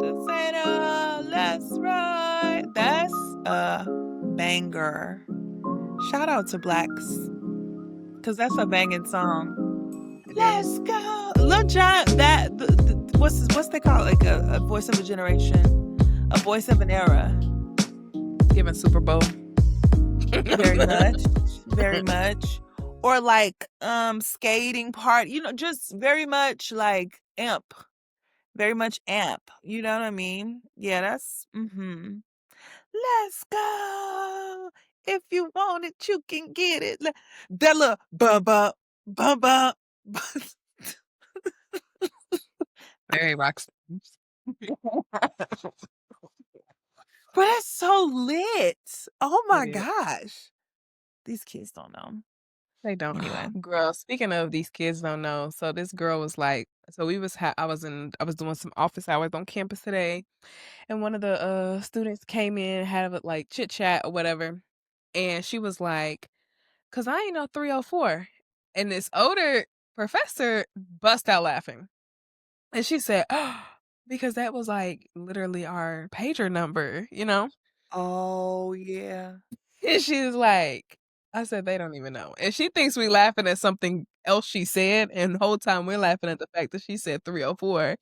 To say no, let's ride. That's a banger. Shout out to Blacks, because that's a banging song. Let's go. Lil Jon, what's they call it? Like a voice of a generation, a voice of an era. Given Super Bowl. Very much, very much. Or like skating part, just very much like amp. Very much amp. You know what I mean? Yeah, that's Let's go. If you want it, you can get it. That little ba ba ba. Very rock. But that's so lit. Oh my It is. gosh. These kids don't know. They don't. Anyway. Girl, speaking of these kids don't know. So this girl was like, so we was I was doing some office hours on campus today, and one of the students came in, had a like chit chat or whatever, and she was like, "Cause I ain't know 304." And this older professor bust out laughing. And she said, "Oh, because that was like literally our pager number, you know?" Oh yeah. And she's like, I said, they don't even know. And she thinks we laughing at something else she said, and the whole time we're laughing at the fact that she said 304.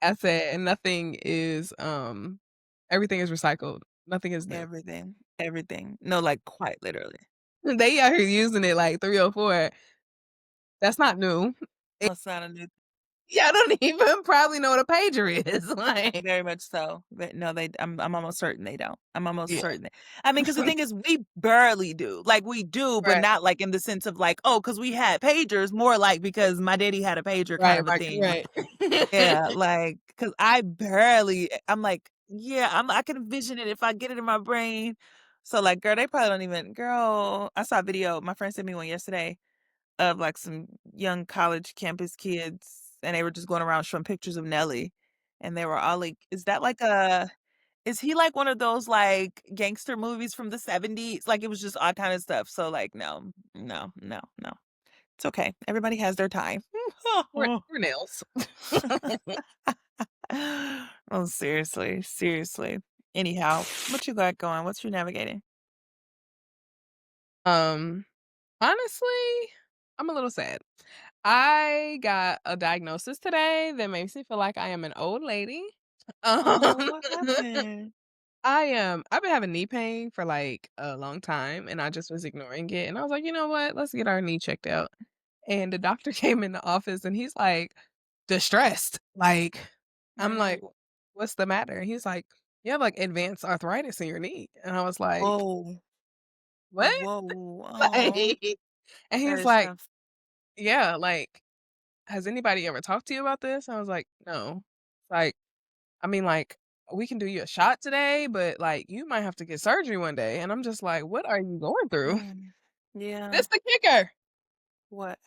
I said, and nothing is everything is recycled. Nothing is new. Everything. Everything. No, like quite literally. They are using it like 304. That's not new. It's not a new Y'all don't even probably know what a pager is. Like, Very much so. But no, I'm almost certain they don't. I'm almost yeah. certain. I mean, because the thing is, we barely do. Like, we do, but Right, not like in the sense of like, oh, because we had pagers, more like because my daddy had a pager kind right, of a right, thing. right. Yeah, like, because I'm like, yeah, I can envision it if I get it in my brain. So, like, girl, they probably don't even, girl, I saw a video. My friend sent me one yesterday of like some young college campus kids, and they were just going around showing pictures of Nelly, and they were all like, is he like one of those like gangster movies from the 70s? Like, it was just all kind of stuff. So like, no, no, no, no. It's okay. Everybody has their time. Or nails. Oh, seriously, seriously. Anyhow, what you got going? What's you navigating? Um, honestly, I'm a little sad. I got a diagnosis today that makes me feel like I am an old lady. Oh, Um, what happened? I've been having knee pain for like a long time and I just was ignoring it. And I was like, you know what? Let's get our knee checked out. And the doctor came in the office and he's like distressed. Like, I'm like, Mm. what's the matter? He's like, you have like advanced arthritis in your knee. And I was like, Whoa. what? Whoa. Oh, Like, and that he's is like, tough. yeah, like, has anybody ever talked to you about this? I was like, no. Like, I mean, like, we can do you a shot today, but like, you might have to get surgery one day. And I'm just like, what are you going through? Mm. Yeah. This the kicker. What?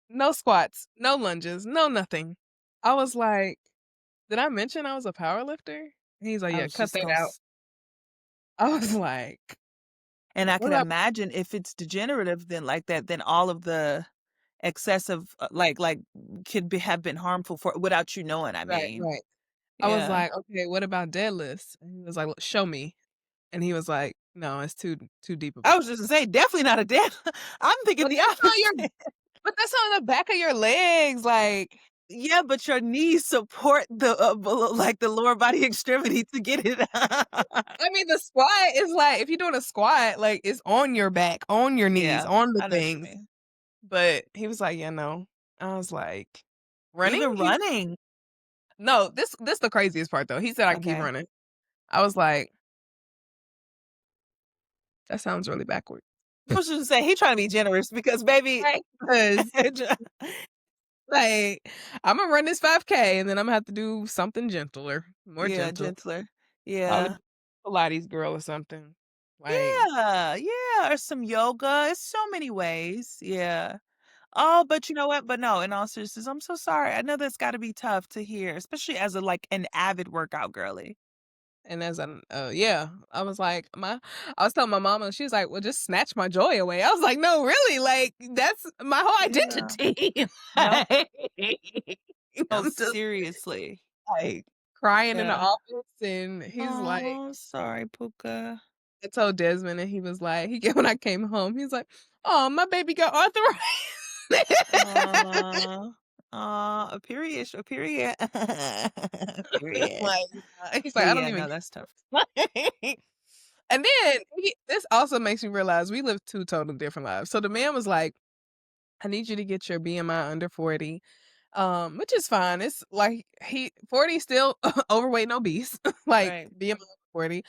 No squats, no lunges, no nothing. I was like, did I mention I was a power lifter? He's like, I yeah, was cut just that gonna out. I was like, and I what can about imagine if it's degenerative then like that, then all of the excessive, like, could have been harmful for without you knowing, I right, mean. right. I was Yeah. like, okay, what about deadlifts? And he was like, "Look, show me." And he was like, no, it's too deep of a I was cut. just gonna say, definitely not a dead I'm thinking But the that's on your opposite. but that's on the back of your legs, like Yeah, but your knees support the, like, the lower body extremity to get it I mean, the squat is like if you're doing a squat, like, it's on your back, on your knees, Yeah, on the I know what you things. mean. But he was like, "Yeah, no." I was like, "Running?" Even running. No, this the craziest part, though. He said I can keep Okay. running. I was like, "That sounds really backward." I was just gonna say, he trying to be generous because baby Right? 'Cause, like, Imma run this 5K, and then Imma have to do something gentler, more yeah, gentle. gentler. Probably Yeah. Pilates girl or something. Like Yeah, yeah, or some yoga. It's so many ways. Yeah. Oh, but you know what? But no, in all seriousness, I'm so sorry. I know that's gotta be tough to hear, especially as a like an avid workout girly. and as an yeah, I was like, I was telling my mama, she was like, "Well, just snatch my joy away." I was like, "No, really, like, that's my whole Yeah. identity." No, Like, no, I'm just seriously. like crying in the Yeah. office, and he's like Oh, sorry, Puka. I told Desmond, and he was like when I came home, he's like, "Oh, my baby got arthritis." Aw. Aw, a period, a period. Period. Like, he's like, "I don't Yeah, even no, get that's tough. it." And then this also makes me realize we live 2 totally different lives. So the man was like, "I need you to get your BMI under 40." Which is fine. It's like 40 still overweight and obese, like Right, BMI 40,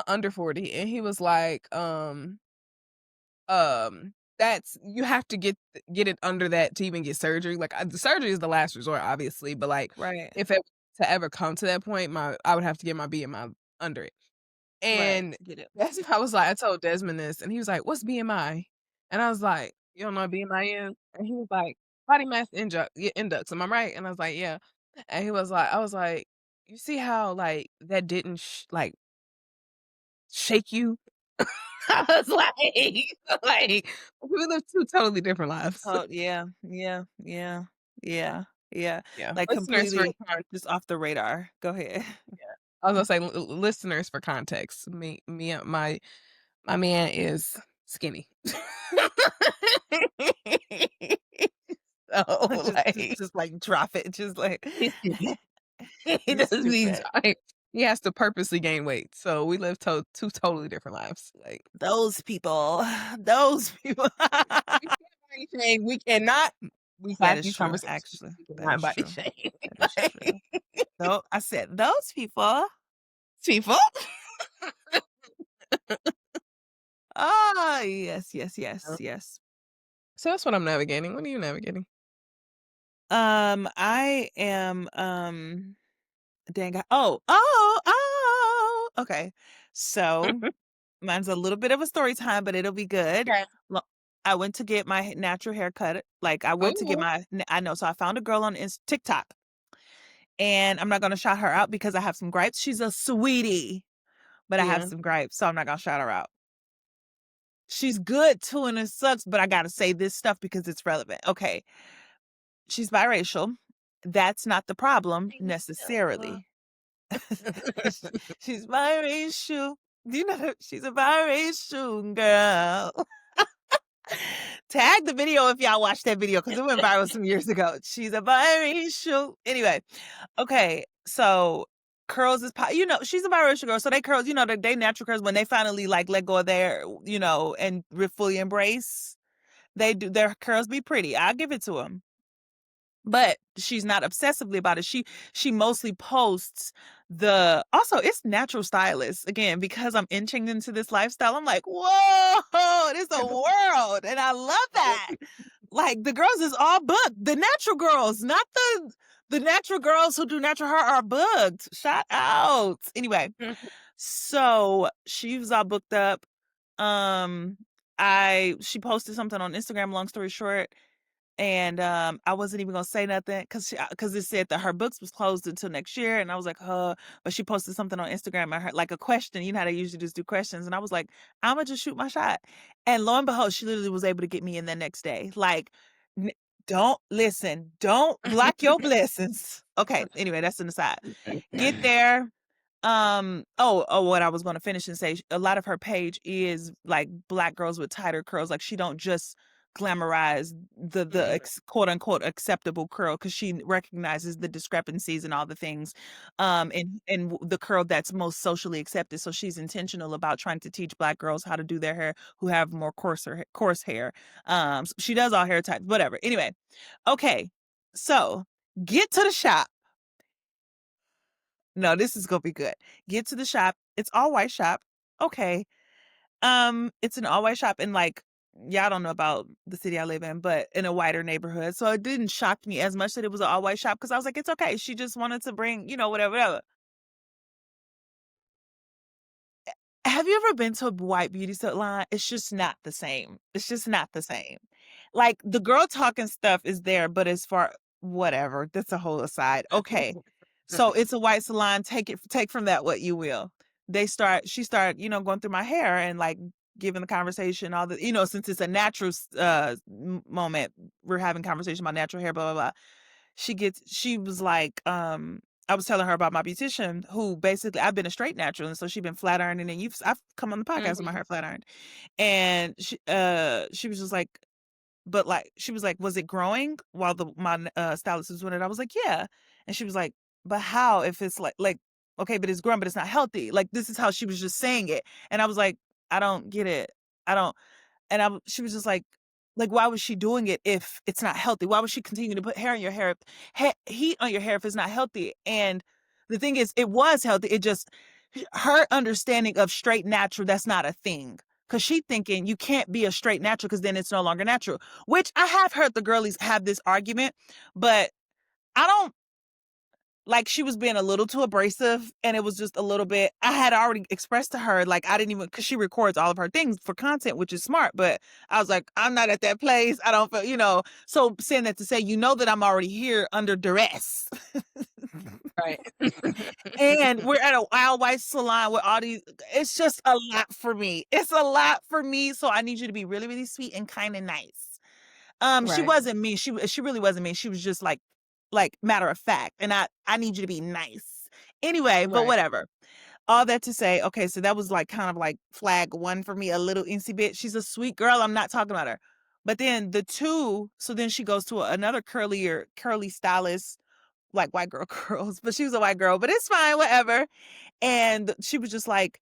under 40. And he was like, that's you have to get it under that to even get surgery. Like the surgery is the last resort, obviously, but like right, if it to ever come to that point, my I would have to get my BMI under it. right. And Get it. that's I was like, I told Desmond this, and he was like, "What's BMI?" And I was like, "You don't know what BMI is?" And he was like, "Body mass index. Am I right?" And I was like, "Yeah." And he was like, I was like, "You see how like that didn't like shake you?" I was like we live two totally different lives. Oh, yeah, yeah, yeah, yeah, yeah. Yeah, Like, listeners for completely just off the radar. Go ahead. yeah. I was gonna say listeners for context. My man is skinny. So, Just just like, just, like, drop it, just, like he's skinny. He you doesn't need stupid. like, he has to purposely gain weight. So we live 2 totally different lives. Like, Those people, those people. we can't body shame. We cannot. We've That had is these true, conversations. actually. We That cannot is body true. shame. That is true. Though I said those people. People. Ah, yes, yes, yes, yes. So that's what I'm navigating. What are you navigating? I am, dang, oh, okay. So, mine's a little bit of a story time, but it'll be good. Okay. Lo I went to get my natural haircut, like, I went to get Ooh. my n I know, so I found a girl on TikTok, and I'm not gonna shout her out because I have some gripes. She's a sweetie, but I have Yeah. some gripes, so I'm not gonna shout her out. She's good too, and it sucks, but I gotta say this stuff because it's relevant. Okay, she's biracial. That's not the problem necessarily. She's biracial. Do you know that she's a biracial girl? Tag the video if y'all watched that video because it went viral some years ago. She's a biracial. Anyway, okay, so curls is she's a biracial girl, so they curls, they natural curls when they finally like let go of their, and fully embrace. They do their curls be pretty. I'll give it to them. But she's not obsessively about it. She mostly posts also it's natural stylists again because I'm inching into this lifestyle. I'm like, whoa, there's a world, and I love that. Like the girls is all booked. The natural girls, not the natural girls who do natural hair are booked. Shout out. Anyway, so she was all booked up. Um, she posted something on Instagram. Long story short, and, I wasn't even gonna say nothing because it said that her books was closed until next year, and I was like, "Huh," but she posted something on Instagram and her like a question, you know how they usually just do questions, and I was like, "Imma just shoot my shot," and lo and behold, she literally was able to get me in the next day, like, n don't block your blessings. Okay, anyway, that's an aside. Get there, what I was gonna finish and say, a lot of her page is, like, Black girls with tighter curls, like, she don't just glamorize the quote, unquote, "acceptable curl" because she recognizes the discrepancies and all the things, the curl that's most socially accepted, so she's intentional about trying to teach Black girls how to do their hair who have more coarse hair, she does all hair types, whatever. Anyway, okay, so, get to the shop. No, this is gonna be good. Get to the shop. It's all white shop. Okay. It's an all white shop in like y'all don't know about the city I live in, but in a whiter neighborhood. So it didn't shock me as much that it was an all white shop because I was like, it's okay. She just wanted to bring, whatever, whatever. Have you ever been to a white beauty salon? It's just not the same. It's just not the same. Like the girl talking stuff is there, but as far whatever, that's a whole aside. Okay. So it's a white salon. Take from that what you will. She started, going through my hair and like giving the conversation, all the, since it's a natural moment, we're having conversation about natural hair, blah, blah, blah. She was like, I was telling her about my beautician who basically I've been a straight natural, and so she's been flat ironing, and I've come on the podcast with my Mhm. hair flat ironed. And she was just like, but, like she was like, "Was it growing while my stylist was doing it?" I was like, "Yeah." And she was like, "But how if it's like, okay, but it's growing, but it's not healthy." Like, this is how she was just saying it. And I was like, "I don't get it. I don't." And she was just like, why was she doing it if it's not healthy? Why would she continue to put hair in your hair, heat on your hair if it's not healthy? And the thing is, it was healthy. It just her understanding of straight natural, that's not a thing. Cause she thinking you can't be a straight natural because then it's no longer natural. Which I have heard the girlies have this argument, but I don't like she was being a little too abrasive and it was just a little bit I had already expressed to her, like, I didn't even because she records all of her things for content, which is smart, but I was like, I'm not at that place. I don't feel, so saying that to say, that I'm already here under duress. Right. And we're at a wild white salon with all these it's just a lot for me. It's a lot for me. So I need you to be really, really sweet and kind and nice. She Right. wasn't mean. She really wasn't mean. She was just like matter of fact. And I need you to be nice. Anyway, but Right. whatever. All that to say, okay, so that was like kind of like flag one for me, a little incy bit. She's a sweet girl. I'm not talking about her. But then so then she goes to another curly stylist, like white girl curls, but she was a white girl, but it's fine, whatever. And she was just like,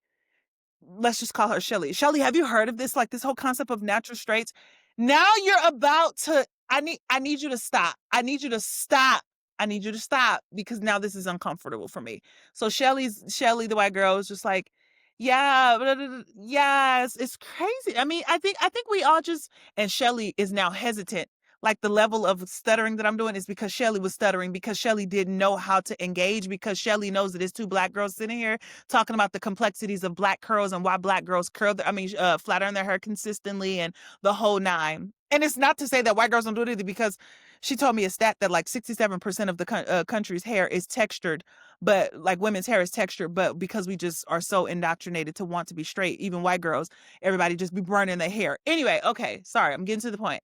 let's just call her Shelly. Shelly, have you heard of this? Like this whole concept of natural straights. Now you're about to I need you to stop. I need you to stop. I need you to stop because now this is uncomfortable for me. So Shelly, the white girl, is just like, yeah, blah, blah, blah, yeah, it's crazy. I mean, I think we all just and Shelly is now hesitant. Like the level of stuttering that I'm doing is because Shelly was stuttering because Shelly didn't know how to engage because Shelly knows that it's two black girls sitting here talking about the complexities of black curls and why black girls flat iron their hair consistently and the whole nine. And it's not to say that white girls don't do it either because she told me a stat that like 67% of the country's hair is textured, but like women's hair is textured, but because we just are so indoctrinated to want to be straight, even white girls, everybody just be burning their hair. Anyway, okay, sorry, I'm getting to the point.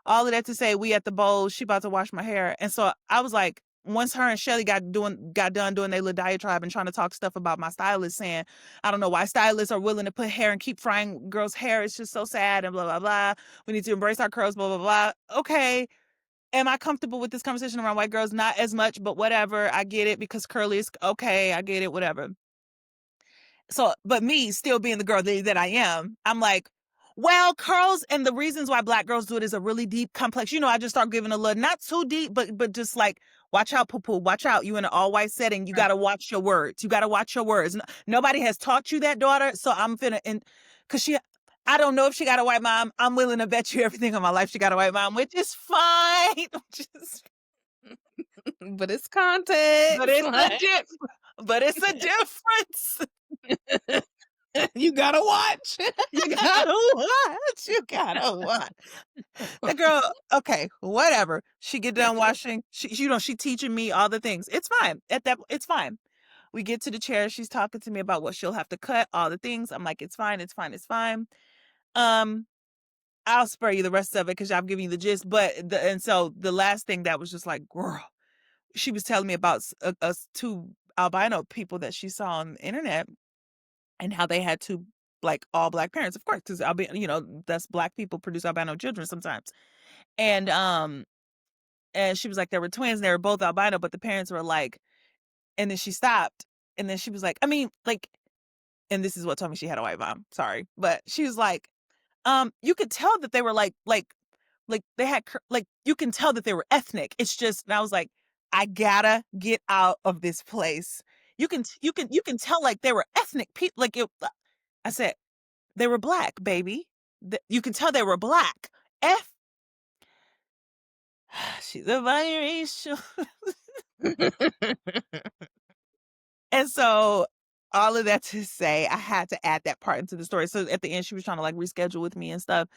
All of that to say, we at the bowl, she about to wash my hair. And so I was like, once her and Shelly got done doing their little diatribe and trying to talk stuff about my stylist, saying, I don't know why stylists are willing to put hair and keep frying girls' hair. It's just so sad and blah, blah, blah. We need to embrace our curls, blah, blah, blah. Okay. Am I comfortable with this conversation around white girls? Not as much, but whatever. I get it because curly is okay. I get it, whatever. So, but me still being the girl that I am, I'm like, well, curls and the reasons why black girls do it is a really deep, complex. I just start giving a little, not too deep, but just like, watch out, poo poo, watch out. You in an all white setting, you got Right. to watch your words. You got to watch your words. Nobody has taught you that, daughter. So I'm finna, cause I don't know if she got a white mom. I'm willing to bet you everything on my life she got a white mom, which is fine. Which is, But it's but context, it's a like but it's a difference. you gotta watch. You gotta watch. You gotta watch. The girl, okay, whatever. She get done washing. She teaching me all the things. It's fine. It's fine. We get to the chair. She's talking to me about what she'll have to cut, all the things. I'm like, it's fine. It's fine. It's fine. Um, I'll spare you the rest of it because I'm giving you the gist. And so the last thing that was just like, girl, she was telling me about us two albino people that she saw on the internet and how they had two like all black parents, of course, because that's black people produce albino children sometimes. And and she was like, there were twins, and they were both albino, but the parents were like, and then she stopped, and then she was like, I mean, like, and this is what told me she had a white mom. Sorry, but she was like, you could tell that they were like they had like you can tell that they were ethnic. It's just, and I was like, I gotta get out of this place. You can tell like they were ethnic people. Like it, I said they were black, baby. You can tell they were black. F. She's a biracial. And so all of that to say, I had to add that part into the story. So at the end, she was trying to like reschedule with me and stuff.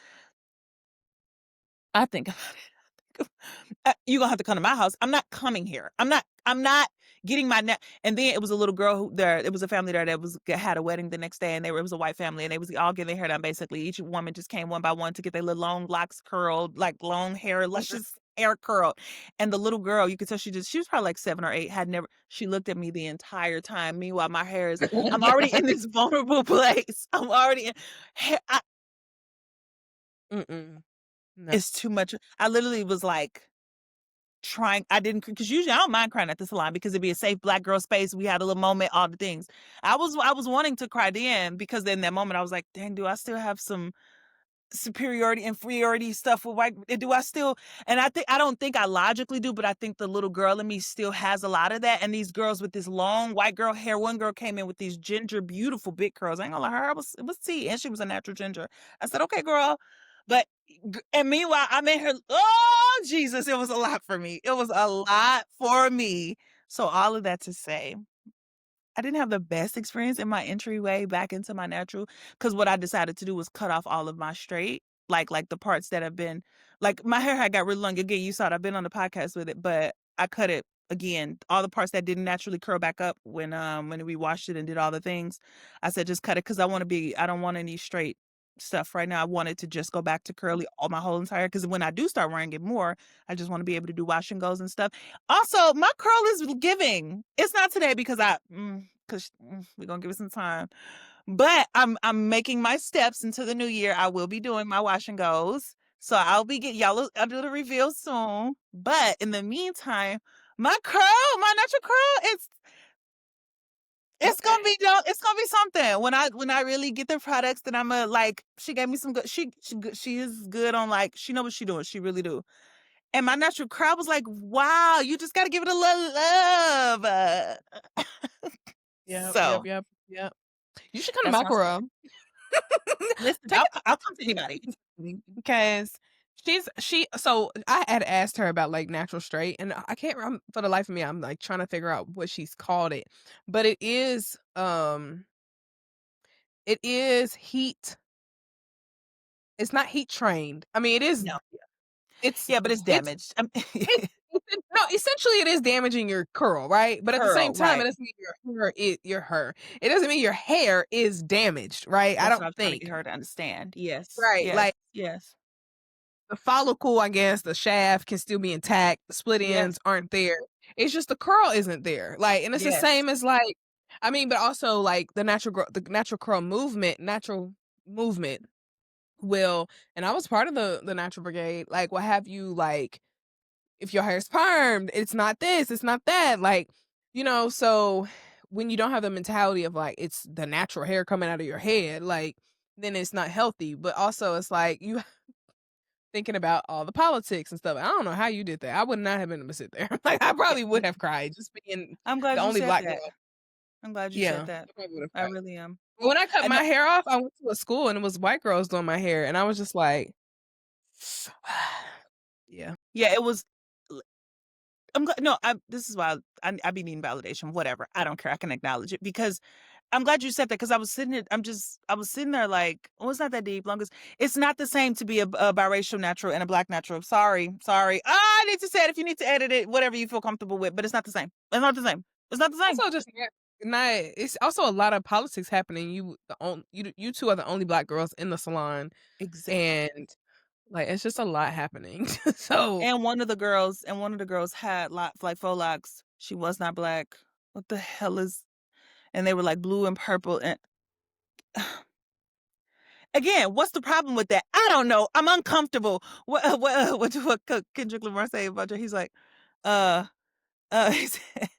I think about it. You're gonna have to come to my house. I'm not coming here. I'm not getting my net. And then it was a little girl who there. It was a family there that had a wedding the next day, and it was a white family, and they was all getting their hair done. Basically, each woman just came one by one to get their little long locks curled, like long hair, luscious. hair curled. And the little girl, you could tell she was probably like 7 or 8, had never she looked at me the entire time. Meanwhile, my hair is I'm already in this vulnerable place. I'm already in hair Mm-mm. No. it's too much. I literally was like trying I didn't because usually I don't mind crying at the salon because it'd be a safe black girl space. We had a little moment, all the things. I was wanting to cry then because in that moment I was like, dang, do I still have some superiority, inferiority stuff with white do I still and I don't think I logically do, but I think the little girl in me still has a lot of that. And these girls with this long white girl hair, one girl came in with these ginger, beautiful big curls. I ain't gonna lie, her it was tea, and she was a natural ginger. I said, okay, girl. But and meanwhile, I made her oh Jesus, it was a lot for me. It was a lot for me. So all of that to say I didn't have the best experience in my entryway back into my natural, because what I decided to do was cut off all of my straight, like the parts that have been like, my hair had got really long. Again, you saw it, I've been on the podcast with it, but I cut it again, all the parts that didn't naturally curl back up when we washed it and did all the things. I said, "Just cut it," because I don't want any straight stuff right now. I wanted to just go back to curly all my whole entire, because when I do start wearing it more, I just wanna be able to do wash and goes and stuff. Also, my curl is giving. It's not today because 'cause we're gonna give it some time. But I'm making my steps into the new year. I will be doing my wash and goes. So I'll do the reveal soon. But in the meantime, my natural curl, it's Okay. gonna be it's gonna be something. When I really get the products, then Imma like she gave me some good she is good on like she know what she doing. She really do. And my natural crowd was like, "Wow, you just gotta give it a little love." Yep, yep, So, yep, yep. You should come to that's my my story. curl. Listen, Take I'll come to anybody. Because so I had asked her about, like, natural straight, and I can't for the life of me, I'm, like, trying to figure out what she's called it, but it is heat it's not heat trained. I mean, No. it's Yeah, but it's it's damaged. no, essentially, it is damaging your curl, right? But at the same Curl, time, it right. doesn't mean your hair. It doesn't mean your hair is damaged, right? I That's what don't I'm trying to get think. her to understand. Yes, Right, yes, like yes, the follicle, I guess, the shaft can still be intact, the split yes, ends aren't there. It's just the curl isn't there. Like, and it's the yes. same as like, I mean, but also like the natural curl natural movement will, and I was part of the natural brigade, like what have you, like if your hair's permed, it's not this, it's not that, like, so when you don't have the mentality of like it's the natural hair coming out of your head, like then it's not healthy. But also it's like you thinking about all the politics and stuff. I don't know how you did that. I would not have been able to sit there. Like, I Yeah, probably would have cried just being I'm the glad you only said black that. girl. I'm glad you said Yeah, that. I probably would have I cried. really am. But when I cut I know my hair off, I went to a school and it was white girls doing my hair, and I was just like, yeah. yeah, it was I'm glad no, this is why I be needing validation, whatever. I don't care. I can acknowledge it because I'm glad you said that because I was sitting there like, "Oh, it's not that deep." Long as it's not the same to be a biracial natural and a black natural. Sorry, sorry. I need to say it if you need to edit it, whatever you feel comfortable with, but it's not the same. It's not the same. It's not the same. Also, just not. It's also a lot of politics happening. You two are the only black girls in the salon, Exactly. and like it's just a lot happening. So And one of the girls had like faux locks. She was not black. What the hell is and they were like blue and purple and again, what's the problem with that? I don't know. I'm uncomfortable. What Kendrick Lamar say about her? He's like, uh, he said,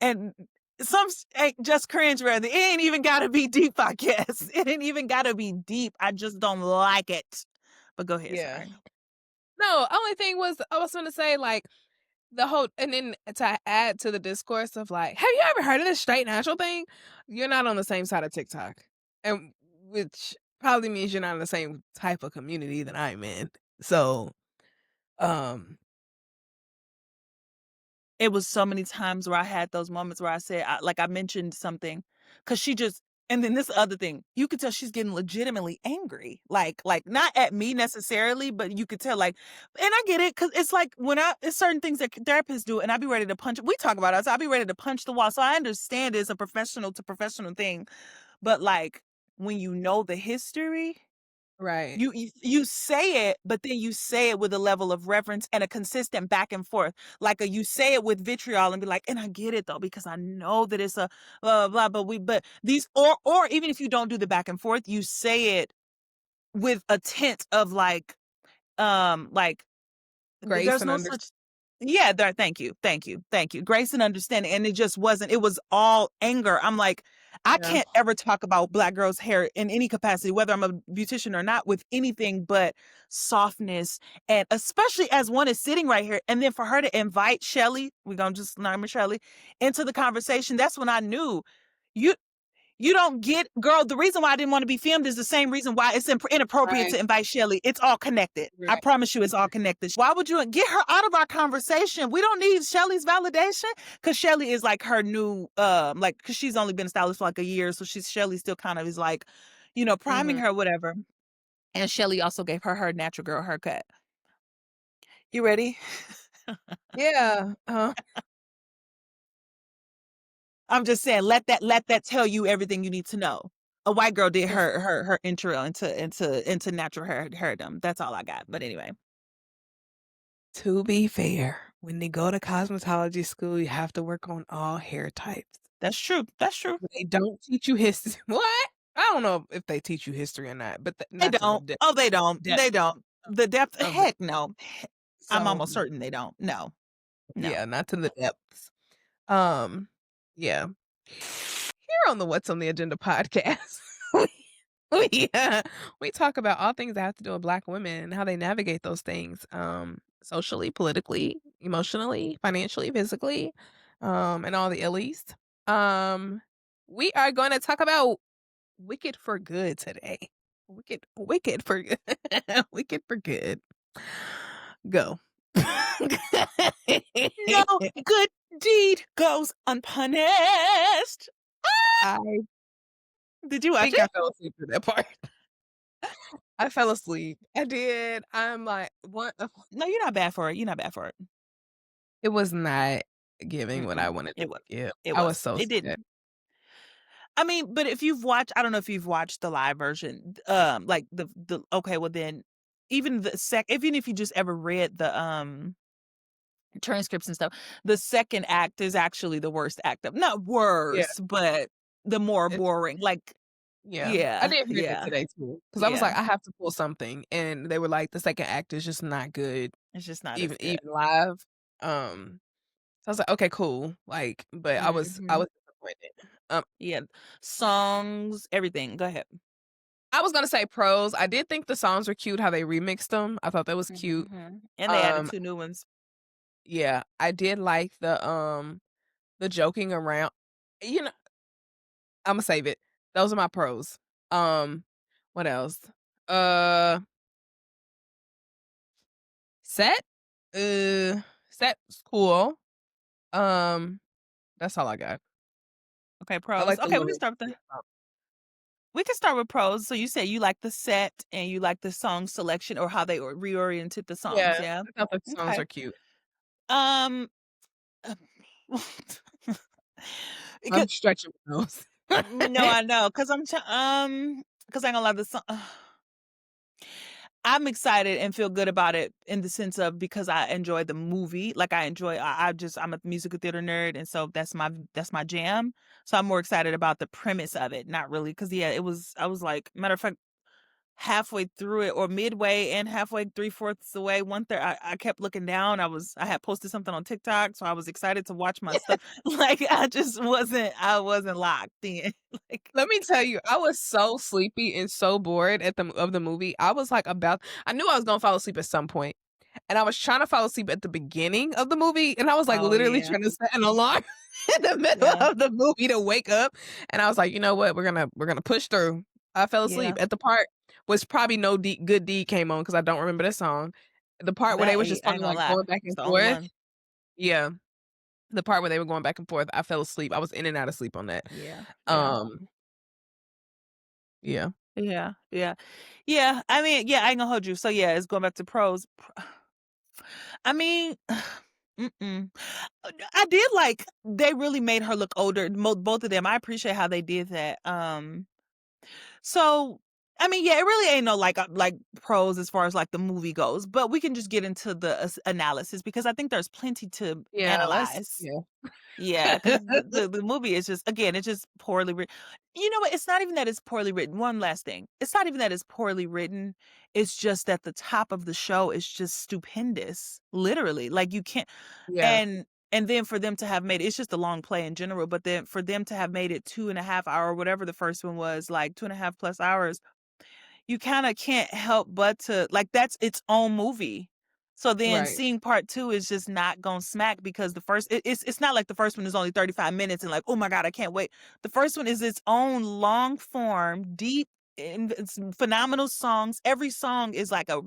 and some ain't just cringe rather. It ain't even gotta be deep, I guess. It ain't even gotta be deep. I just don't like it. But go ahead, yeah. sorry. No, only thing was I was gonna say like the whole, and then to add to the discourse of like, have you ever heard of this straight natural thing? You're not on the same side of TikTok, and which probably means you're not in the same type of community that I'm in. So, um, It was so many times where I had those moments where I said, like I mentioned something, because she just and then this other thing, you could tell she's getting legitimately angry, like not at me necessarily, but you could tell, like, and I get it because it's like when it's certain things that therapists do, and I'd be ready to punch. We talk about us. I'd be ready to punch the wall. So I understand it's a professional to professional thing, but like when you know the history. Right. You say it, but then you say it with a level of reverence and a consistent back and forth. Like, you say it with vitriol and be like, "And I get it though, because I know that it's a blah, blah, blah, but these," or even if you don't do the back and forth, you say it with a tint of like Grace there's and no under such. Yeah, there, thank you, thank you, thank you. Grace and understanding, and it just wasn't, it was all anger. I'm like, I yeah. can't ever talk about Black girls' hair in any capacity, whether I'm a beautician or not, with anything but softness, and especially as one is sitting right here, and then for her to invite Shelly, we're gonna just name her Shelly, into the conversation, that's when I knew, you you don't get, girl, the reason why I didn't want to be filmed is the same reason why it's inappropriate Right, to invite Shelly. It's all connected. I right. promise you it's all connected. Why would you get her out of our conversation? We don't need Shelly's validation, because Shelly is like her new, like, because she's only been a stylist for like a year. So Shelly still kind of is like, priming Mhm. her, whatever. And Shelly also gave her natural girl haircut. You ready? Yeah, I'm just saying, let that tell you everything you need to know. A white girl did if her intro into natural hairdom. That's all I got. But anyway, to be fair, when they go to cosmetology school, you have to work on all hair types. that's true. That's true. They don't teach you history. What? I don't know if they teach you history or not, but They not to the don't. Oh, they don't. depth They don't. The depth. of the Heck no. I'm so almost certain they don't. No. No. yeah, not to the depths. Um, yeah. Here on the What's on the Agenda podcast, we we talk about all things that have to do with Black women and how they navigate those things, socially, politically, emotionally, financially, physically, and all the illies. Um, we are going to talk about Wicked for Good today. Wicked for good. Wicked for good. Go. No good deed goes unpunished. I Did you watch think I it? fell asleep through that part. I fell asleep. I did. I'm like, what? No, you're not bad for it. You're not bad for it. It was not giving what I Mm-mm. wanted It it was. to give. It I was was. so It sad. didn't. I mean, but if you've watched, I don't know if you've watched the live version, like the okay, well then, even if you just ever read the transcripts and stuff, the second act is actually the worst act of, not Yeah, worse, but the more it's boring. Like, yeah. I yeah, did hear that yeah, today too, because I was yeah. like, I have to pull something, and they were like, the second act is just not good, It's just not as good. even live. So I was like, okay, cool. Like, but I Hmm. was disappointed. Um, Yeah, songs, everything. Go ahead. I was gonna say pros. I did think the songs were cute how they remixed them. I thought that was cute. Hmm. And they added Um, two new ones. yeah, I did like the joking around. You know, Imma save it. Those are my pros. Um, what else? Uh, set? Uh, set's cool. Um, that's all I got. Okay, I pros. like the Okay, we can little start with yeah, the we can start with pros. So you say you like the set and you like the song selection, or how they reoriented the songs. yeah, Yeah. I thought the songs Okay. are cute. Um. I'm Because stretching my nose. no, I know, because because I ain't gonna lie, the song. I'm excited and feel good about it in the sense of, because I enjoy the movie. Like, I'm a musical theater nerd, and so that's my jam. So I'm more excited about the premise of it, not really, because yeah, I was like, matter of fact, halfway through it, or midway and halfway, three-fourths away, one third, I kept looking down. I had posted something on TikTok, so I was excited to watch my stuff. Like, I wasn't locked in. Like, Let me tell you, I was so sleepy and so bored at the movie. I was like I knew I was gonna fall asleep at some point, and I was trying to fall asleep at the beginning of the movie, and I was like oh literally yeah, trying to set an alarm in the middle yeah, of the movie to wake up, and I was like, you know what, we're gonna push through. I fell yeah. asleep at the part which probably no good deed came on because I don't remember this song. The part where they was just I kind ain't of gonna like lie, going back it's and the only forth. one. Yeah, the part where they were going back and forth, I fell asleep. I was in and out of sleep on that. Yeah, yeah. Um, yeah. Yeah, yeah. Yeah, I mean, yeah, I ain't gonna hold you. So, yeah, it's going back to pros. I mean, mm-mm. I did like, they really made her look older, both of them. I appreciate how they did that. So I mean, yeah, it really ain't no like pros as far as like the movie goes, but we can just get into the analysis because I think there's plenty to Yeah, let's analyze. yeah. Yeah, because the movie is just again, it's just poorly written. You know what? It's not even that it's poorly written. One last thing. It's not even that it's poorly written. It's just that the top of the show is just stupendous. Literally. Like you can't Yeah, and then for them to have made it's just a long play in general, but then for them to have made it 2.5 hour, whatever the first one was, like 2.5 plus hours, you kinda can't help but to like, that's its own movie. So then right. seeing part 2 is just not gonna smack because the first it's not like the first one is only 35 minutes and like, "Oh my god, I can't wait." The first one is its own long form, deep, and it's phenomenal songs. Every song is like a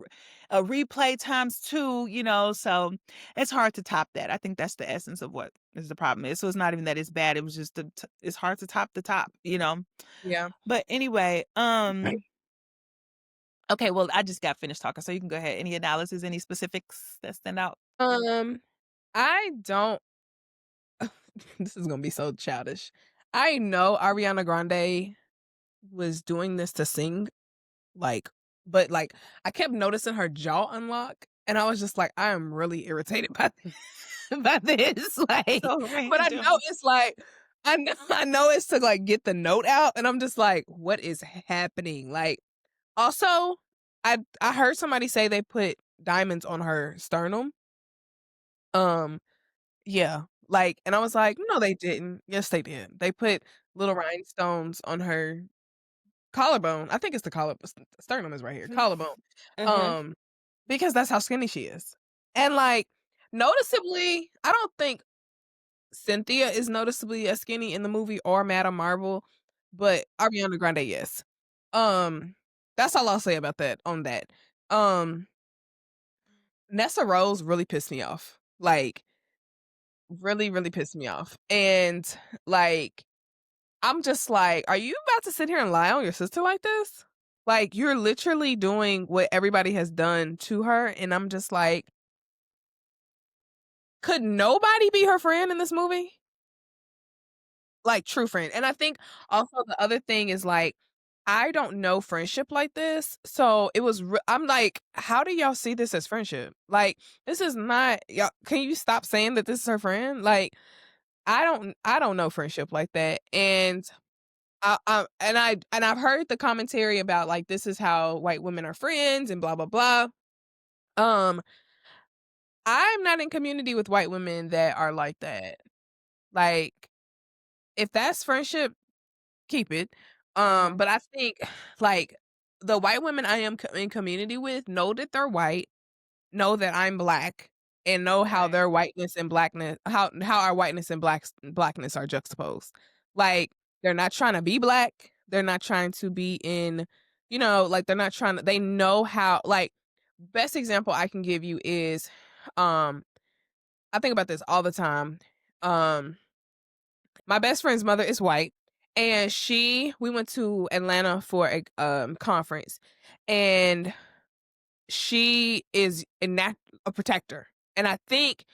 replay times 2, so it's hard to top that. I think that's the essence of what is the problem is. So it's not even that it's bad, it was just it's hard to top the top. Yeah. But anyway, okay, well, I just got finished talking, so you can go ahead. Any analysis, any specifics that stand out? Um, I don't this is gonna be so childish. I know Ariana Grande was doing this to sing, like but, like, I kept noticing her jaw unlock, and I was just like, "I am really irritated by by this," like So but I know random. it's like I know it's to, like, get the note out, and I'm just like, "What is happening?" Like, also, I heard somebody say they put diamonds on her sternum. Um, yeah, like and I was like, "No, they didn't." Yes, they did. They put little rhinestones on her collarbone. I think it's the sternum is right here, Mhm, collarbone. mhm. Um, because that's how skinny she is. And, like, noticeably, I don't think Cynthia is noticeably as skinny in the movie or Madame Marvel, but Ariana Grande, yes. Um, that's all I'll say about that on that. Um, Nessa Rose really pissed me off. Like, really, really pissed me off. And, like, I'm just like, "Are you about to sit here and lie on your sister like this?" Like, you're literally doing what everybody has done to her, and I'm just like, "Could nobody be her friend in this movie?" Like, true friend, and I think also the other thing is, like, I don't know friendship like this, so it was I'm like, "How do y'all see this as friendship?" Like, this is not y'all can you stop saying that this is her friend? Like, I don't know friendship like that, and I've heard the commentary about, like, this is how white women are friends and blah, blah, blah. Um, I'm not in community with white women that are like that. Like, if that's friendship, keep it. Mhm, But I think, like, the white women I am in community with know that they're white, know that I'm black, and know how right. their whiteness and blackness how our whiteness and blackness are juxtaposed. Like, they're not trying to be black, they're not trying to be in like, they're not trying to they know how like, best example I can give you is, um, I think about this all the time. Um, my best friend's mother is white, and we went to Atlanta for a, conference, and she is a protector, and I think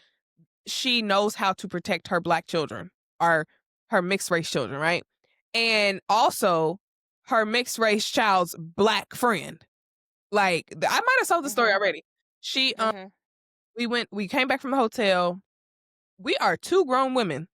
she knows how to protect her black children or her mixed race children, right? And also her mixed race child's black friend. Like I might have told the story Mhm, already. She mhm, we came back from the hotel. We are two grown women.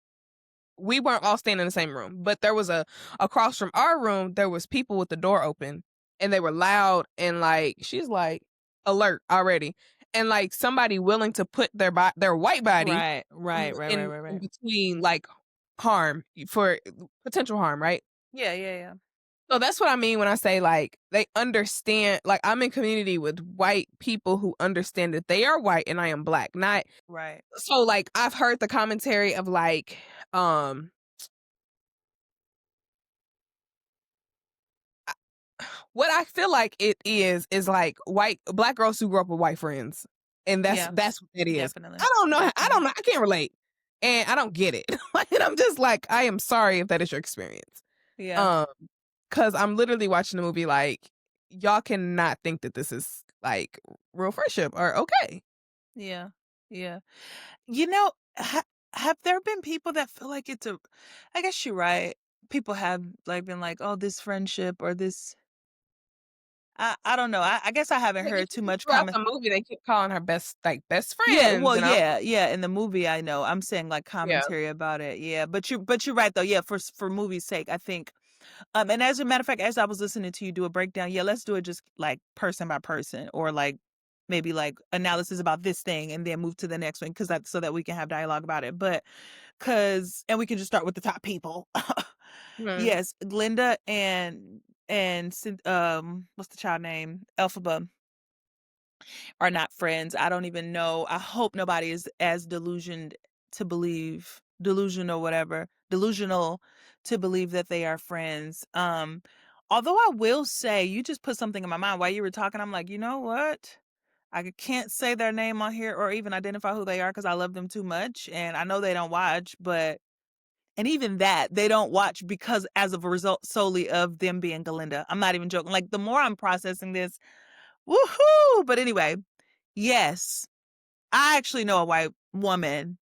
We weren't all staying in the same room, but there was across from our room, there was people with the door open and they were loud and like she's like alert already. And like somebody willing to put their white body right, right, right, right, right, in right. between like harm for potential harm, right? Yeah, yeah, yeah. So that's what I mean when I say like they understand like I'm in community with white people who understand that they are white and I am black. Not Right. so like I've heard the commentary of like um what I feel like it is like white black girls who grew up with white friends. And that's Yeah, that's what it is. definitely, I don't definitely. know, I can't relate. And I don't get it. Like, and I'm just like, I am sorry if that is your experience. Yeah, Um, because I'm literally watching the movie like, y'all cannot think that this is like real friendship or okay. yeah, yeah. You know, have there been people that feel like it's a I guess you're right. People have, like, been like, "Oh, this friendship or this" I don't know. I guess I haven't Like, if heard you too see much throughout comment. the movie, they keep calling her best Yeah, friends, well, and I'm yeah, yeah, in the movie, I know. I'm saying, like, yeah. commentary about it, yeah, but you're right, though, yeah, for movie's sake, I think, and as a matter of fact, as I was listening to you do a breakdown, yeah, let's do it just, like, person by person or, like, maybe, like, analysis about this thing and then move to the next one because that so that we can have dialogue about it, but because and we can just start with the top people. Mhm. Yes, Glinda and what's the child name? Elphaba are not friends. I don't even know. I hope nobody is as delusional to believe that they are friends. Although I will say, you just put something in my mind while you were talking. I'm like, you know what? Can't say their name on here or even identify who they are because I love them too much. And I know they don't watch, but and even that, they don't watch because as of a result solely of them being Galinda. I'm not even joking. Like the more I'm processing this, woohoo! But anyway, yes, I actually know a white woman,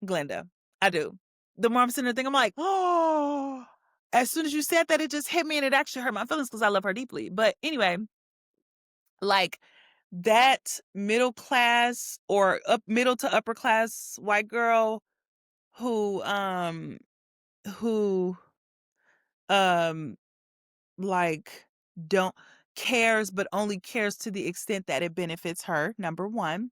Glenda. I do. The more I'm sitting there thinking, I'm like, oh, as soon as you said that, it just hit me and it actually hurt my feelings because I love her deeply. But anyway, like that middle class or middle to upper class white girl who, who, um, like don't cares, but only cares to the extent that it benefits her, number one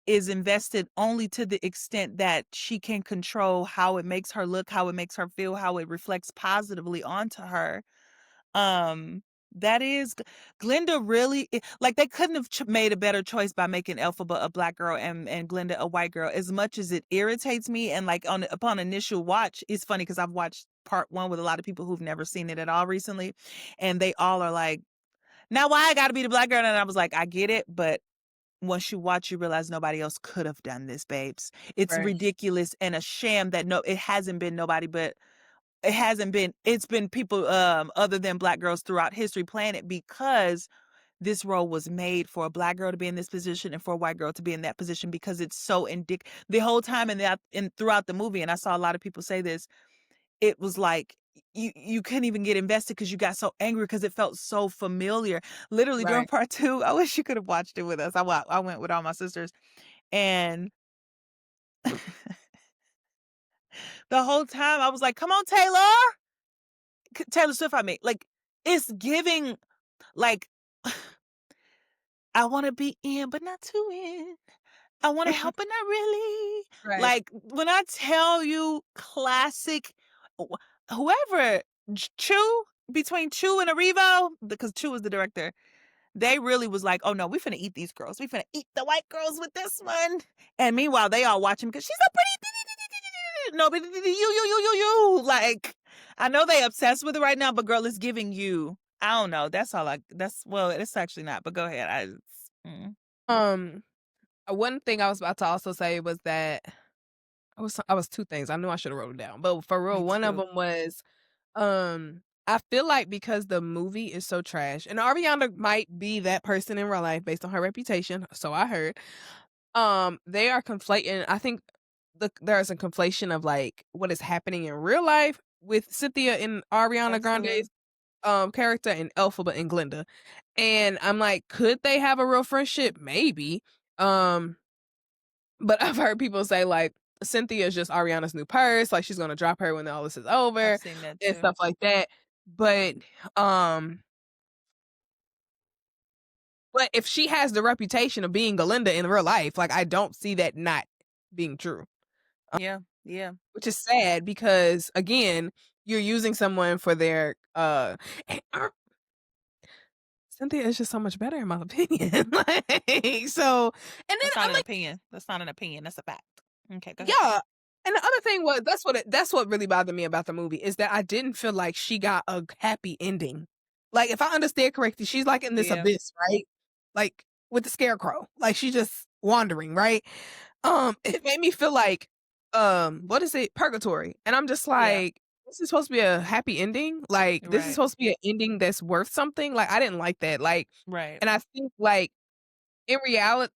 is invested only to the extent that she can control how it makes her look, how it makes her feel, how it reflects positively onto her. Um, that is Glinda really like they couldn't have made a better choice by making Elphaba a black girl and Glinda a white girl. As much as it irritates me and like on upon initial watch, it's funny because I've watched part one with a lot of people who've never seen it at all recently, and they all are like, "Now why I got to be the black girl?" And I was like, "I get it, but once you watch, you realize nobody else could have done this, babes. It's Right. ridiculous and a sham that it hasn't been nobody but it's been people other than black girls throughout history playing it because this role was made for a black girl to be in this position and for a white girl to be in that position because it's so the whole time in that and throughout the movie, and I saw a lot of people say this, it was like you couldn't even get invested because you got so angry because it felt so familiar. Literally during Right. part two, I wish you could have watched it with us. I went with all my sisters, and the whole time I was like, "Come on, Taylor!" Taylor Swift, I mean, like it's giving like I want to be in, but not too in. I want to help, but not really. Right. Like when I tell you, classic. Whoever Chew between Chew and Arrivo, because Chew was the director. They really was like, "Oh, no, we finna eat these girls. We finna eat the white girls with this one." And meanwhile, they all watching because she's so pretty. No, but you. Like, I know they obsessed with it right now, but girl, it's giving you. I don't know. That's all well, it's actually not, but go ahead. Um, one thing I was about to also say was that I was 2 things. I knew I should have wrote it down, but for real, Me one of too. them was, I feel like because the movie is so trash, and Ariana might be that person in real life based on her reputation, so I heard. They are conflating. I think there's a conflation of like what is happening in real life with Cynthia and Ariana Absolutely. Grande's character and Elphaba and Glinda. And I'm like, could they have a real friendship? Maybe. Um, but I've heard people say like Cynthia is just Ariana's new purse, like she's gonna drop her when all this is I've over seen that and too. stuff like that. But um but if she has the reputation of being Galinda in real life, like I don't see that not being true. Yeah. Yeah. Which is sad because again, you're using someone for their and Cynthia is just so much better in my opinion. Like so and then That's not I'm an like, opinion. That's not an opinion. That's a fact. Okay, go ahead. yeah. And the other thing was that's what really bothered me about the movie is that I didn't feel like she got a happy ending. Like if I understand correctly, she's like in this Yeah. abyss, right? Like with the scarecrow. Like she's just wandering, right? It made me feel like, what is it? Purgatory. And I'm just Yeah. like, this is supposed to be a happy ending? Like, this is Right. supposed to be an ending that's worth something? Like, I didn't like that. Like, Right. and I think like in reality,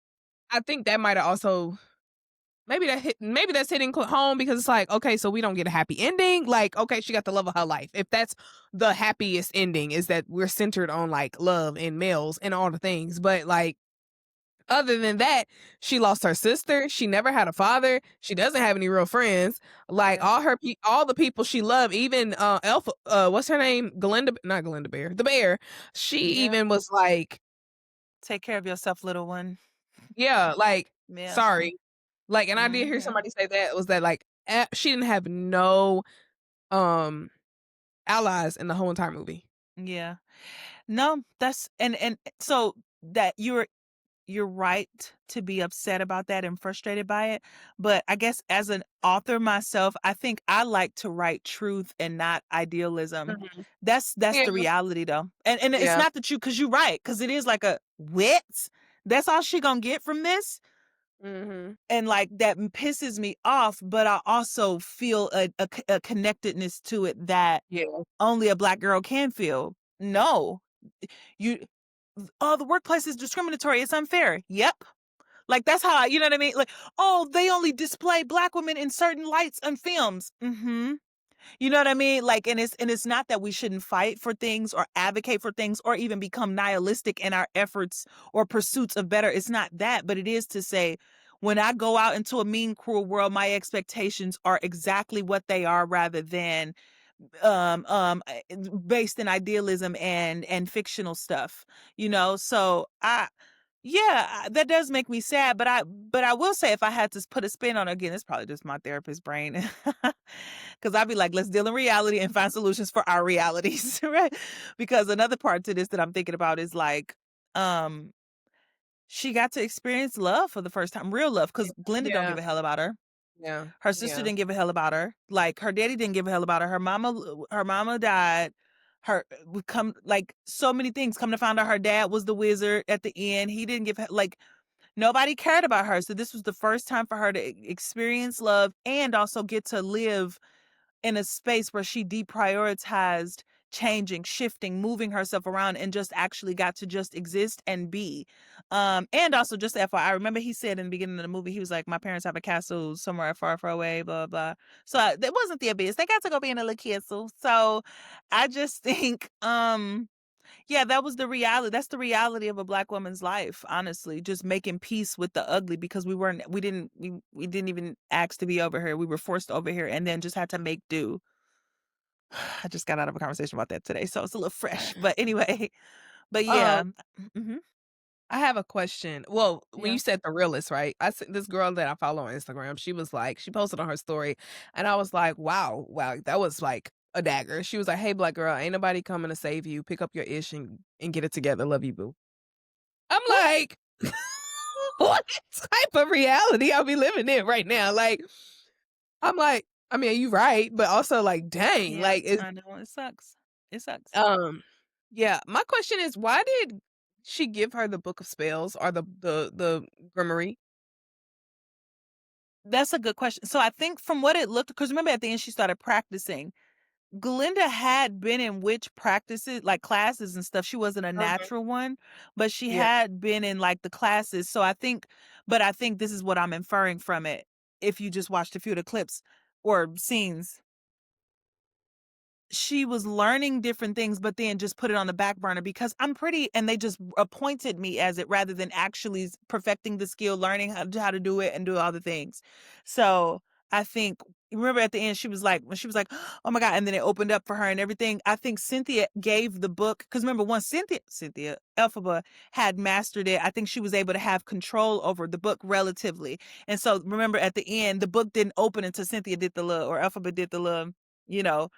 I think that might have also maybe that's hitting home because it's like, okay, so we don't get a happy ending. Like, okay, she got the love of her life. If that's the happiest ending is that we're centered on like love and males and all the things. But like other than that, she lost her sister. She never had a father. She doesn't have any real friends. Like Yeah. all the people she loved, even Elf, what's her name? Glinda, not Glinda Bear, the bear. She Yeah. even was like, Take care of yourself, little one. yeah, like Yeah. sorry, like, and I did hear Mhm. somebody say that was that like she didn't have no um allies in the whole entire movie. Yeah. No, that's and so that you're right to be upset about that and frustrated by it, but I guess as an author myself, I think I like to write truth and not idealism. Mhm. That's Yeah, the reality though. And it's yeah. not that you cuz you're right, cuz it is like a what? That's all she going to get from this? Mhm. And like that pisses me off, but I also feel a connectedness to it that Yeah. only a black girl can feel. No. You oh, the workplace is discriminatory. It's unfair. Yep. Like that's how you know what I mean? Like, oh, they only display black women in certain lights and films. Mhm. You know what I mean? Like, and it's not that we shouldn't fight for things or advocate for things or even become nihilistic in our efforts or pursuits of better. It's not that, but it is to say, when I go out into a mean, cruel world, my expectations are exactly what they are rather than based in idealism and fictional stuff, so that does make me sad, but I will say if I had to put a spin on it again, it's probably just my therapist brain. Cuz I'd be like, let's deal in reality and find solutions for our realities, right? Because another part to this that I'm thinking about is like um she got to experience love for the first time, real love, cuz Glenda don't Yeah. give a hell about her. Yeah. Her sister Yeah. didn't give a hell about her. Like, her daddy didn't give a hell about her. Her mama died. Her would come like, so many things. Come to find out her dad was the wizard at the end. He didn't give like, nobody cared about her. So this was the first time for her to experience love and also get to live in a space where she deprioritized changing, shifting, moving herself around and just actually got to just exist and be. And also just FYI, I remember he said in the beginning of the movie, he was like, my parents have a castle somewhere far, far away, blah, blah. So that wasn't the abyss. They got to go be in a little castle. So I just think, yeah, that was the reality. That's the reality of a black woman's life, honestly. Just making peace with the ugly because we didn't even ask to be over here. We were forced over here and then just had to make do. I just got out of a conversation about that today, so it's a little fresh. But anyway, but Um, yeah. Mhm. I have a question. Well, when Yeah. you said the realist, right? I see this girl that I follow on Instagram. She was like, she posted on her story, and I was like, wow, wow, that was like a dagger. She was like, hey, black girl, ain't nobody coming to save you. Pick up your ish and get it together. Love you, boo. I'm What? like, what type of reality I'll be living in right now? Like, I'm like, I mean, you right, but also like, dang, Yeah, like it's I know, it sucks. It sucks. um yeah. My question is, why did she give her the book of spells or the grimoire? That's a good question. So I think from what it looked, because remember at the end she started practicing. Glinda had been in witch practices, like classes and stuff. She wasn't a Mhm. natural one, but she Yeah. had been in like the classes. So I think this is what I'm inferring from it. If you just watched a few of the clips or scenes, she was learning different things, but then just put it on the back burner because I'm pretty, and they just appointed me as it rather than actually perfecting the skill, learning how to do it and do all the things. So I think, remember at the end, she was like, when she was like, oh my God, and then it opened up for her and everything. I think Cynthia gave the book, because remember, once Cynthia, Elphaba had mastered it, I think she was able to have control over the book relatively. And so remember at the end, the book didn't open until Cynthia did the little, or Elphaba did the little, you know,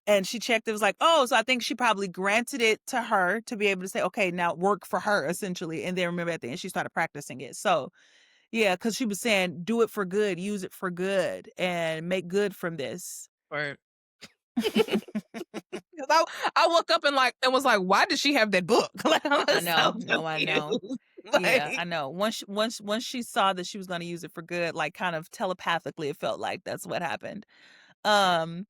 and she checked, it was like, "Oh," so I think she probably granted it to her to be able to say, "Okay, now work for her," essentially, and then remember at the end, she started practicing it. So, yeah, because she was saying, "Do it for good, use it for good, and make good from this." Right. 'Cause I woke up and was like, "Why did she have that book?" Like, I I was so know. No, I know. confused. Yeah, Like, I know. Once she saw that she was gonna use it for good, like, kind of telepathically, it felt like that's what happened. Um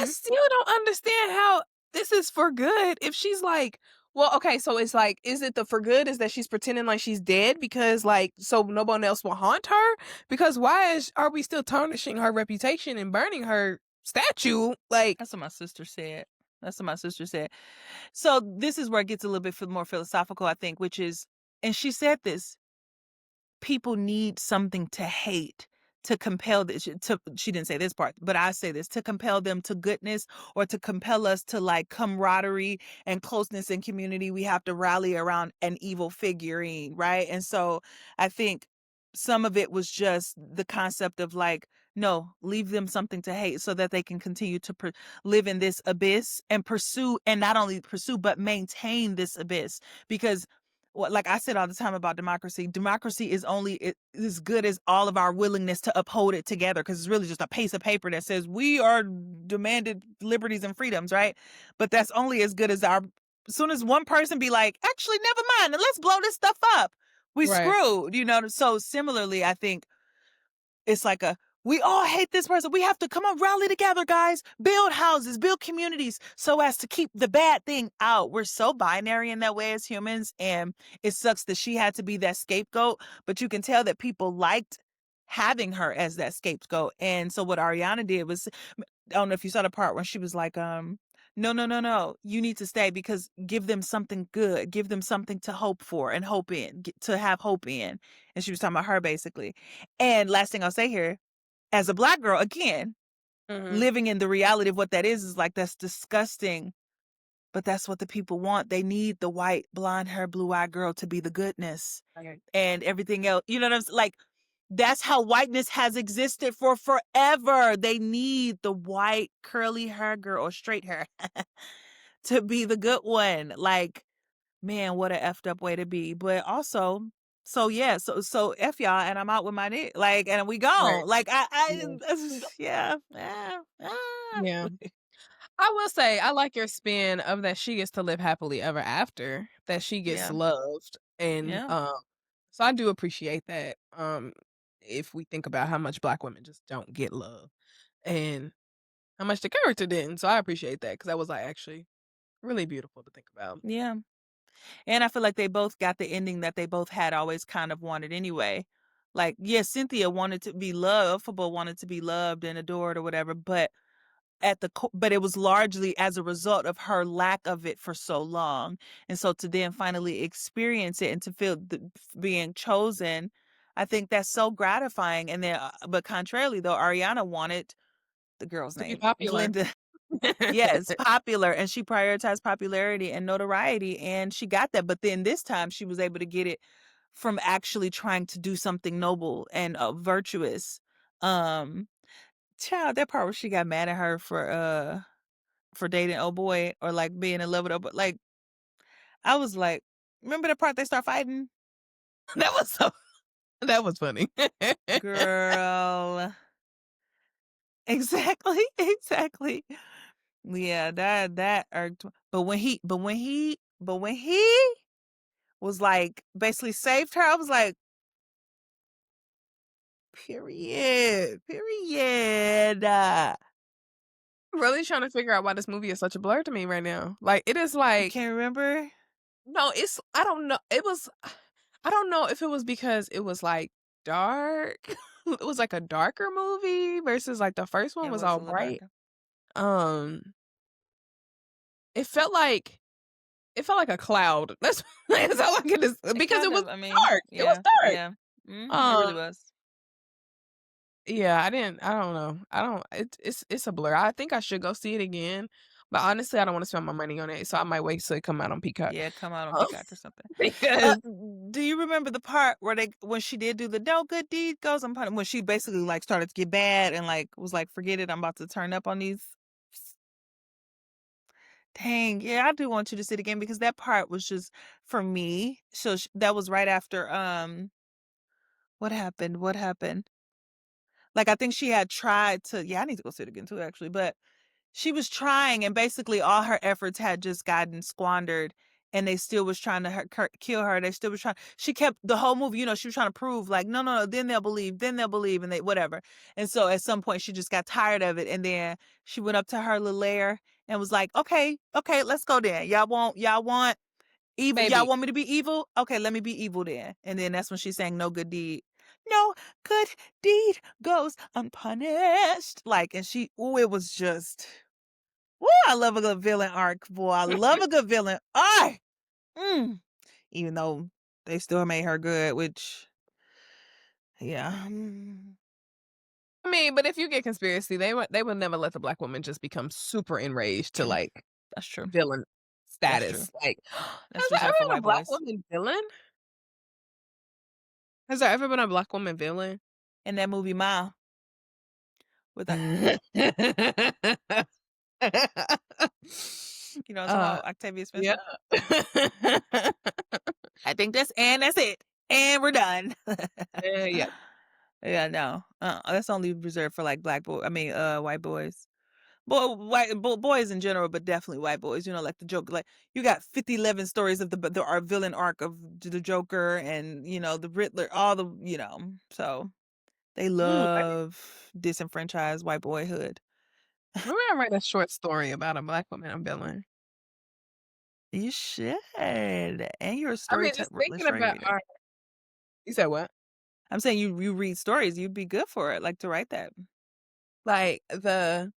I Mhm. still don't understand how this is for good if she's like Well, okay, so it's like, is it the for good is that she's pretending like she's dead because, like, so no one else will haunt her? Because why are we still tarnishing her reputation and burning her statue? Like, That's what my sister said. That's what my sister said. So this is where it gets a little bit more philosophical, I think, which is, and she said this, people need something to hate to compel this to, she didn't say this part, but I say this, to compel them to goodness, or to compel us to like camaraderie and closeness and community. We have to rally around an evil figurine, right? And so I think some of it was just the concept of like, no, leave them something to hate so that they can continue to live in this abyss and pursue, and not only pursue but maintain this abyss. Because like I said all the time about democracy, democracy is only as good as all of our willingness to uphold it together, because it's really just a piece of paper that says we are demanded liberties and freedoms, right? But that's only as good as our, as soon as one person be like, actually, never mind, and let's blow this stuff up, we right, screwed, you know? So similarly, I think it's like a, we all hate this person. We have to come on, rally together, guys. Build houses, build communities so as to keep the bad thing out. We're so binary in that way as humans. And it sucks that she had to be that scapegoat. But you can tell that people liked having her as that scapegoat. And so what Ariana did was, I don't know if you saw the part when she was like, no, no, no, no, you need to stay, because give them something good, give them something to hope for and hope in, to have hope in. And she was talking about her basically. And last thing I'll say here, as a Black girl, again, mhm, living in the reality of what that is like, that's disgusting. But that's what the people want. They need the white, blonde hair, blue eyed girl to be the goodness, right. and everything else. You know what I'm saying? Like, that's how whiteness has existed for forever. They need the white curly hair girl or straight hair to be the good one. Like, man, what a effed up way to be. But also, so yeah, so F y'all, and I'm out with my dick. Like, and we Right, gone. Like yeah, yeah. yeah. I will say, I like your spin of that she gets to live happily ever after, that she gets Yeah. loved, and, Yeah. so I do appreciate that, if we think about how much Black women just don't get love, and how much the character didn't, so I appreciate that because that was, like, actually really beautiful to think about. Yeah. And I feel like they both got the ending that they both had always kind of wanted anyway. Like, yeah, Cynthia wanted to be lovable, wanted to be loved and adored or whatever, but but it was largely as a result of her lack of it for so long. And so to then finally experience it and to feel being chosen, I think that's so gratifying. And then, but contrarily though, Ariana wanted the girl's To be name, popular. Glinda. Yes, popular, and she prioritized popularity and notoriety, and she got that, but then this time she was able to get it from actually trying to do something noble and, virtuous. Um, Child, that part where she got mad at her for dating old boy, or, like, being in love with old boy, like, I was like, remember the part they start fighting? That was so that was funny. Girl. Exactly, exactly. Yeah, that irked, but when he was, like, basically saved her, I was like, "Period, period." Really trying to figure out why this movie is such a blur to me right now. Like, it is You like can't remember? no, it's I don't know. It was I don't know if it was because it was, like, dark. It was, like, a darker movie versus, like, the first one It was was all a little bright. darker. Um, it felt like it felt like a cloud. That's all I can just It because it kind was of, I mean, dark. It was yeah, dark. yeah. Mhm, it Um, really was. yeah, I don't know. I don't it's a blur. I think I should go see it again, but honestly, I don't wanna spend my money on it, so I might wait till it come out on Peacock. Yeah, come out on Um, Peacock or something. Uh, because do you remember the part where when she did do the "No good deed goes unpunished," when she basically, like, started to get bad and, like, was like, "Forget it, I'm about to turn up on these." Dang, yeah, I do want you to see it again, because that part was just, for me, so that was right after, what happened? What happened? Like, I think she had tried to, yeah, I need to go see it again too, actually, but she was trying, and basically all her efforts had just gotten squandered, and they still was trying to kill her. They still was trying. She kept the whole movie, she was trying to prove like, no, no, no. Then they'll believe, and they whatever. And so at some point, she just got tired of it, and then she went up to her little lair and was like, okay, okay, let's go then. Y'all want Evil, y'all Maybe. want me to be evil? Okay, let me be evil then. And then that's when she sang "No Good Deed." No good deed goes unpunished. Like, and she, ooh, it was just, ooh, I love a good villain arc, boy. I love a good villain arc. Mm. Even though they still made her good, which, yeah. I mean, but if you get conspiracy, they would never let the black woman just become super enraged to, True. like, That's true. villain That's true. status. Like, That's has there ever reserved for been a white black boys. woman villain? Has there ever been a black woman villain? In that movie, Ma, with like, you know what I'm talking Uh, about, Octavia yeah. Spencer. I think that's it. And we're done. Yeah. Yeah, no. That's only reserved for like black boy. I mean, white boys. Boys in general, but definitely white boys. You know, like the Joker. Like you got 50, 11 stories of our villain arc of the Joker, and you know the Riddler. All the so they Maybe love disenfranchised white boyhood. I write a short story about a black woman, a villain. You should, and you're a I mean, just thinking story about reader. our You said what? I'm saying you read stories. You'd be good for it, like to write that. Like, the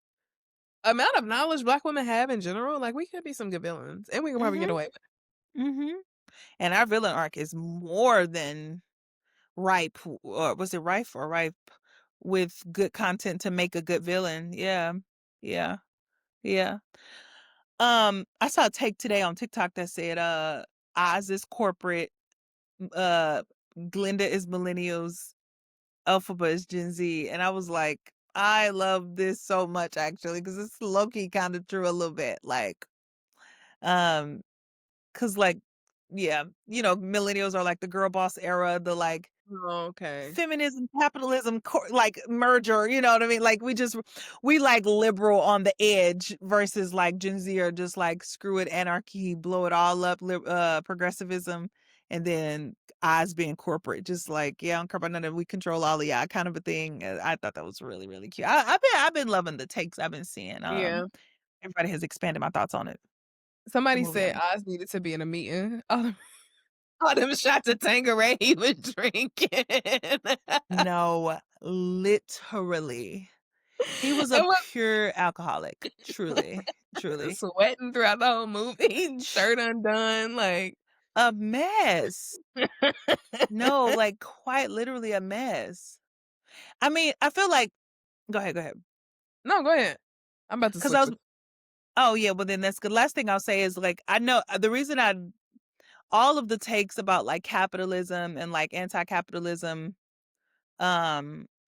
amount of knowledge black women have in general, like, we could be some good villains, and we could probably get Mhm. away with it. Mhm. And our villain arc is more than ripe, or was it rife or ripe with good content to make a good villain. Yeah. Yeah. Yeah. I saw a take today on TikTok that said Oz is corporate, uh Glinda is millennials, Elphaba is Gen Z. And I was like, I love this so much actually, because it's low key kind of true a little bit. Like, um, cause like, yeah, millennials are like the girl boss era, the like Oh, okay. feminism, capitalism, like merger, you know what I mean? Like we like liberal on the edge versus like Gen Z are just like screw it, anarchy, blow it all up, progressivism, and then Oz being corporate, just like yeah, I don't care about none of it, we control all of y'all kind of a thing. I thought that was really really cute. I've been loving the takes I've been seeing. Yeah. Everybody has expanded my thoughts on it. The Somebody movie said on Oz needed to be in a meeting. All them shots of Tanqueray he was drinking. no, literally. He was a And was pure alcoholic, truly, truly. sweating throughout the whole movie, Sh shirt undone, like A mess. No, like, quite literally a mess. I mean, I feel like go ahead, No, go ahead. I'm about to because I switch was with oh, yeah, well, then that's good. Last thing I'll say is, like, I know the reason I all of the takes about, like, capitalism and, like, anti-capitalism,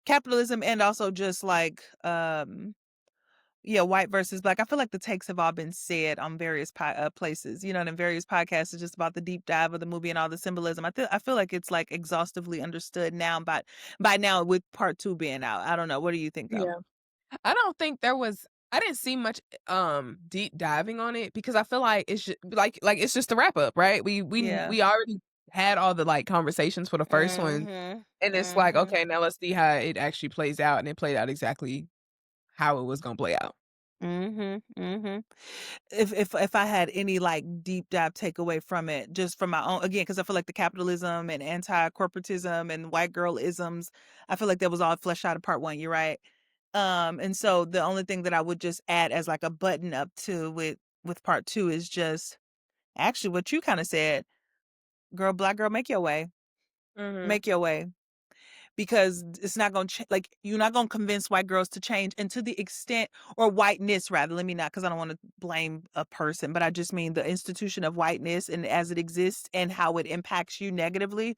capitalism and also just, like, yeah, white versus black. I feel like the takes have all been said on various places, and in various podcasts, it's just about the deep dive of the movie and all the symbolism. I feel like it's like exhaustively understood now, but by now with part two being out. I don't know. What do you think though? Yeah. I don't think there was I didn't see much, deep diving on it because I feel like it's just it's just a wrap up, right? Yeah. We already had all the, like, conversations for the first one, Mhm. and it's like, Mhm. "Okay, now let's see how it actually plays out," and it played out exactly how it was gonna play out. Mhm. Mhm. If I had any like deep dive takeaway from it, just from my own again, because I feel like the capitalism and anti-corporatism and white girl isms, I feel like that was all fleshed out of part one. You're right. And so the only thing that I would just add as like a button up to with part two is just actually what you kind of said, girl, black girl, make your way, Mhm. make your way. Because it's not gonna like you're not gonna convince white girls to change, and to the extent or whiteness rather. Let me not, because I don't want to blame a person, but I just mean the institution of whiteness and as it exists and how it impacts you negatively.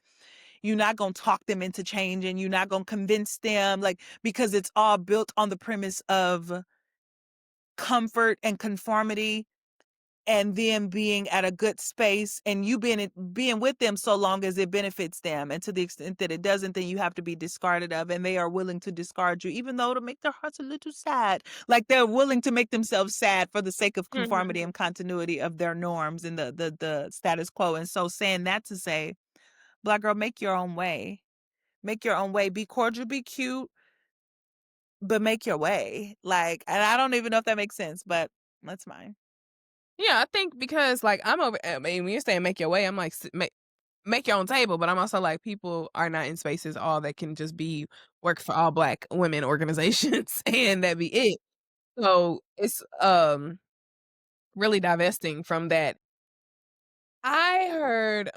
You're not gonna talk them into change, and you're not gonna convince them, like because it's all built on the premise of comfort and conformity and them being at a good space and you being with them so long as it benefits them, and to the extent that it doesn't, then you have to be discarded of, and they are willing to discard you even though it'll make their hearts a little sad, like they're willing to make themselves sad for the sake of conformity Mhm. and continuity of their norms and the status quo. And so saying that to say, black girl, make your own way, make your own way, be cordial, be cute, but make your way, like, and I don't even know if that makes sense, but that's mine. Yeah, I think because, like, I mean, when you're saying make your way, I'm like, make your own table, but I'm also like, people are not in spaces all that can just be work for all Black women organizations, and that be it. So, it's, really divesting from that. I heard,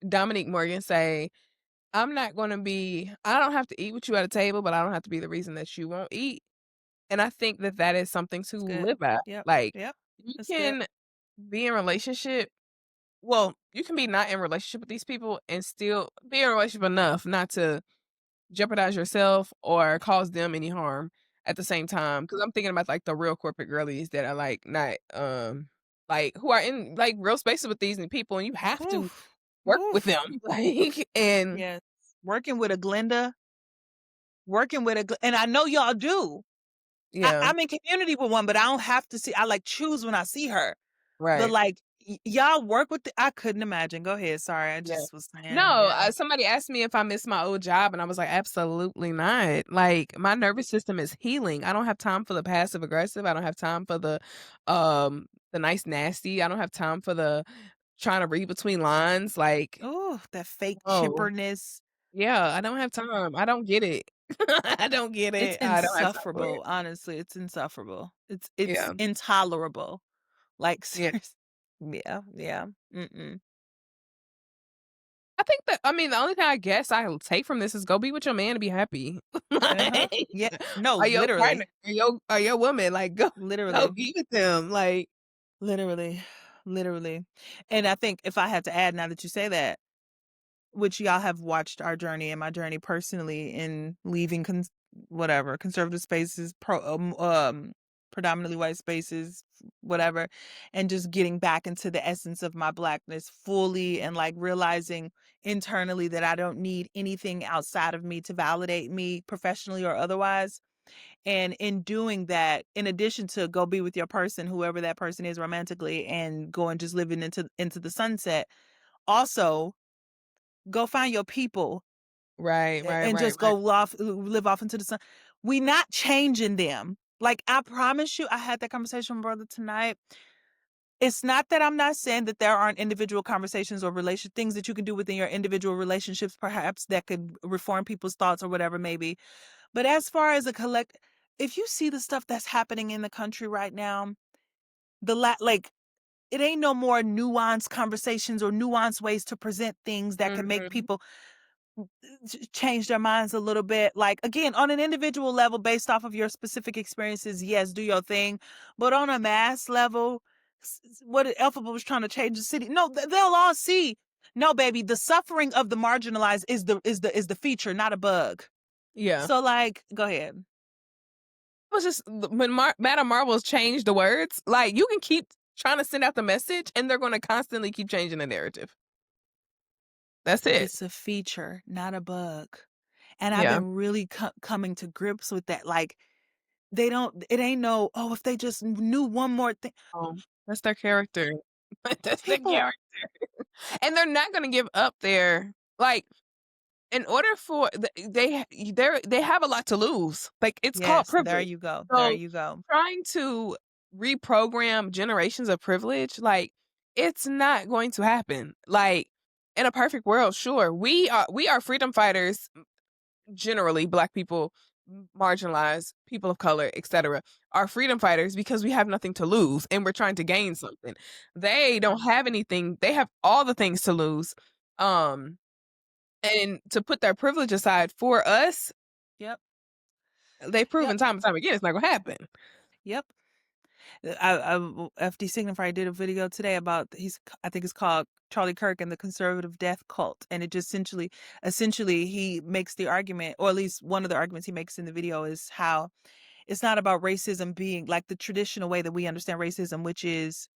Dominique Morgan say, I don't have to eat with you at a table, but I don't have to be the reason that you won't eat." And I think that that is something to It's good. live by. Yep. Like, Yep. you It's good. can be in relationship well, you can be not in relationship with these people and still be in a relationship enough not to jeopardize yourself or cause them any harm at the same time. Because 'cause I'm thinking about, like, the real corporate girlies that are, like, not, like, who are in, like, real spaces with these people, and you have to Oof. work with Oof. them, like, and Yes. Working with a Glenda, and I know y'all do. yeah, I'm in community with one, but I don't have to see. I like choose when I see her. But right. like y'all work with I couldn't imagine. Go ahead. Sorry. I Yeah. just was saying, No, yeah. somebody asked me if I miss my old job, and I was like, "Absolutely not." Like, my nervous system is healing. I don't have time for the passive aggressive. I don't have time for the nice nasty. I don't have time for the trying to read between lines. Like, Oh, that fake oh, chipperness. yeah, I don't have time. I don't get it. I don't get It's it. I don't have time for it. insufferable. Honestly, it's insufferable. It's Yeah, intolerable. Like yeah. seriously. Yeah, yeah. Mm-mm. I think that I mean, the only thing I guess I'll take from this is go be with your man and be happy. Uh-huh. Like, Yeah. No, or your partner, literally. or your woman, like, go Literally. be with them, like Literally. Literally. And I think if I had to add now that you say that, which y'all have watched our journey and my journey personally in leaving whatever conservative spaces, predominantly white spaces, whatever, and just getting back into the essence of my blackness fully and like realizing internally that I don't need anything outside of me to validate me professionally or otherwise. And in doing that, in addition to go be with your person, whoever that person is romantically, and go and just living into the sunset, also go find your people right, right, and right, just right. go off live off into the sun. We not changing them. Like I promise you, I had that conversation with my brother tonight. It's not that I'm not saying that there aren't individual conversations or relation things that you can do within your individual relationships, perhaps that could reform people's thoughts or whatever maybe. But as far as a collect, if you see the stuff that's happening in the country right now, like it ain't no more nuanced conversations or nuanced ways to present things that can make Mhm. people change their minds a little bit. Like again, on an individual level, based off of your specific experiences, yes, do your thing. But on a mass level, what if Alphabet was trying to change the city? No, they'll all see. No, baby, the suffering of the marginalized is the feature, not a bug. Yeah. So, like, go ahead. It was just when Madame Marvel's changed the words, like, you can keep trying to send out the message, and they're gonna constantly keep changing the narrative. That's it. It's a feature, not a bug. And I've Yeah. been really coming to grips with that. Like, they don't. It ain't no. Oh, if they just knew one more thing, That's their character. That's their people. character. And they're not gonna give up their like, in order for they have a lot to lose. Like, it's called Yes, there privilege. you go. There So, you go. trying to reprogram generations of privilege, like, it's not going to happen. Like, in a perfect world, sure, we are freedom fighters, generally, Black people, marginalized, people of color, etcetera, are freedom fighters because we have nothing to lose, and we're trying to gain something. They don't have anything, they have all the things to lose, um, and to put their privilege aside for us, Yep. they've Yep. proven time and time again it's not gonna happen. Yep. FD Signify did a video today about I think it's called Charlie Kirk and the Conservative Death Cult, and it just essentially he makes the argument, or at least one of the arguments he makes in the video is how it's not about racism being like the traditional way that we understand racism, which is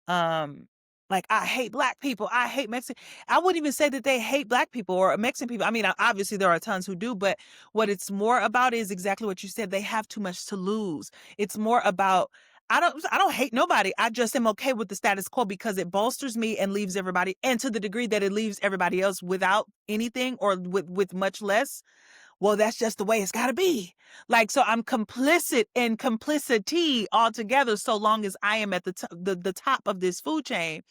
um like I hate black people, I hate Mexican. I wouldn't even say that they hate black people or Mexican people. I mean, obviously there are tons who do, but what it's more about is exactly what you said. They have too much to lose. It's more about I don't hate nobody. I just am okay with the status quo because it bolsters me and leaves everybody, and to the degree that it leaves everybody else without anything or with much less, well, that's just the way it's gotta be. Like, so I'm complicit in complicity altogether so long as I am at the top of this food chain.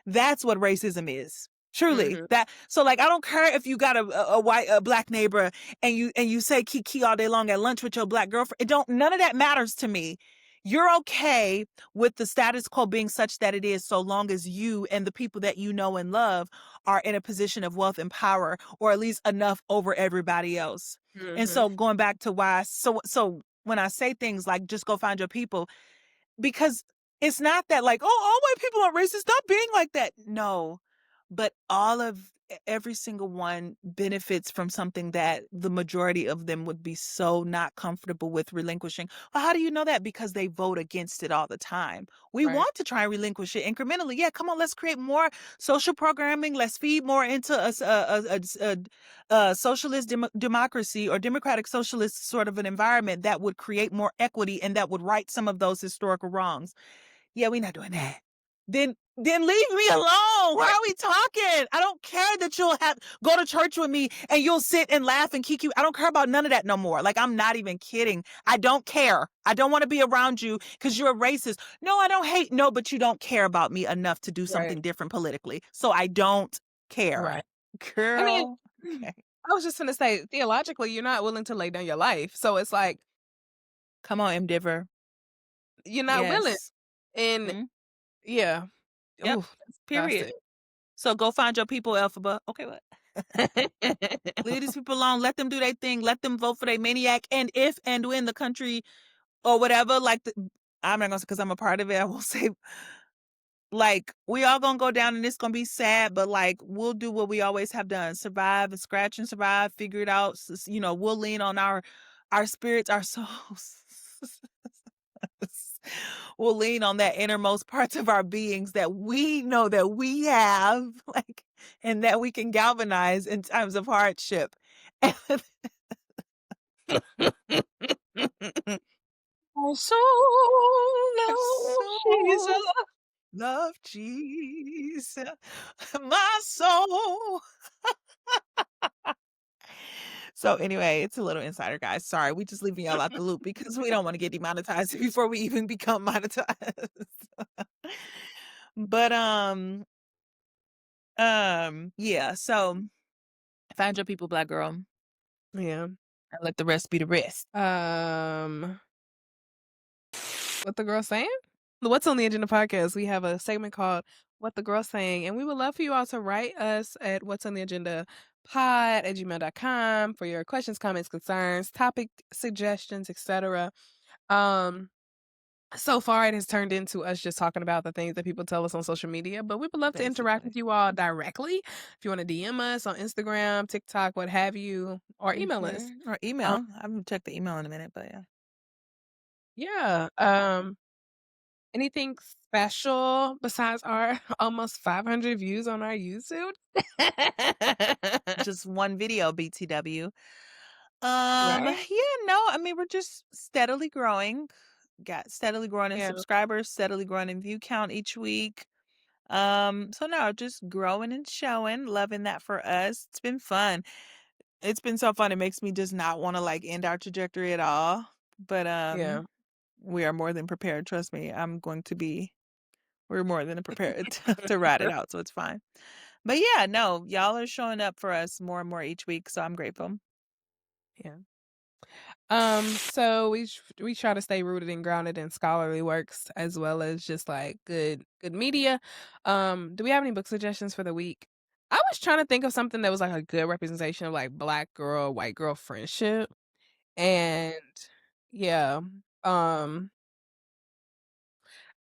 That's what racism is. Truly. Mhm. That so like I don't care if you got a black neighbor and you say kiki all day long at lunch with your black girlfriend. It don't none of that matters to me. You're okay with the status quo being such that it is so long as you and the people that you know and love are in a position of wealth and power or at least enough over everybody else. And Mhm. so going back to why so when I say things like just go find your people, because it's not that like, "Oh, all white people are racist, stop being like that." No. But all of every single one benefits from something that the majority of them would be so not comfortable with relinquishing. Well, how do you know that? Because they vote against it all the time. We Right. want to try and relinquish it incrementally. Yeah, come on, let's create more social programming. Let's feed more into a socialist democracy or democratic socialist sort of an environment that would create more equity and that would right some of those historical wrongs. Yeah, we're not doing that. Then leave me alone. Why are we talking? I don't care that you'll have go to church with me and you'll sit and laugh and kiki. I don't care about none of that no more. Like I'm not even kidding. I don't care. I don't want to be around you because you're a racist. No, I don't hate. No, but you don't care about me enough to do Right. something different politically. So I don't care. Right. And then Girl. Okay. I was just gonna say, theologically, you're not willing to lay down your life. So it's like Come on, M. Diver. you're not willing. Yes. And Mhm. yeah. Yep. Ooh, that's Period. disgusting. So go find your people, Elphaba. Okay, what? Leave these people alone. Let them do their thing. Let them vote for their maniac. And if and when the country or whatever, like I'm not gonna say because I'm a part of it. I will say like we all gonna go down and it's gonna be sad, but like we'll do what we always have done: survive and scratch and survive. Figure it out. We'll lean on our spirits, our souls. We'll lean on that innermost parts of our beings that we know that we have, like, and that we can galvanize in times of hardship. My soul Our loves Jesus. soul love Jesus, my soul. So anyway, it's a little insider, guys. Sorry, we just leaving y'all out the loop because we don't want to get demonetized before we even become monetized. But yeah. So find your people, black girl, and Yeah. let the rest be the rest. Um, what the girl saying? The What's on the Agenda podcast, we have a segment called What the Girl Saying, and we would love for you all to write us at what's on the agenda pod@gmail.com for your questions, comments, concerns, topic suggestions, etc. Um, so far it has turned into us just talking about the things that people tell us on social media, but we would love to interact with Basically. you all directly. If you want to DM us on Instagram, TikTok, what have you, or email us. Or Um, email. I haven't checked the email in a minute, but yeah. yeah. Anything special besides our almost 500 views on our YouTube? Just one video, BTW. Right? Yeah, no, I mean, we're just steadily growing. Got steadily growing in Yeah, subscribers, steadily growing in view count each week. So no, just growing and showing, loving that for us. It's been fun. It's been so fun. It makes me just not want to like end our trajectory at all. But yeah, we are more than prepared. Trust me. We're more than prepared to ride it out, so it's fine. But yeah, no, y'all are showing up for us more and more each week, so I'm grateful. yeah. So we try to stay rooted and grounded in scholarly works as well as just like good media. Do we have any book suggestions for the week? I was trying to think of something that was like a good representation of like black girl, white girl friendship. And yeah, um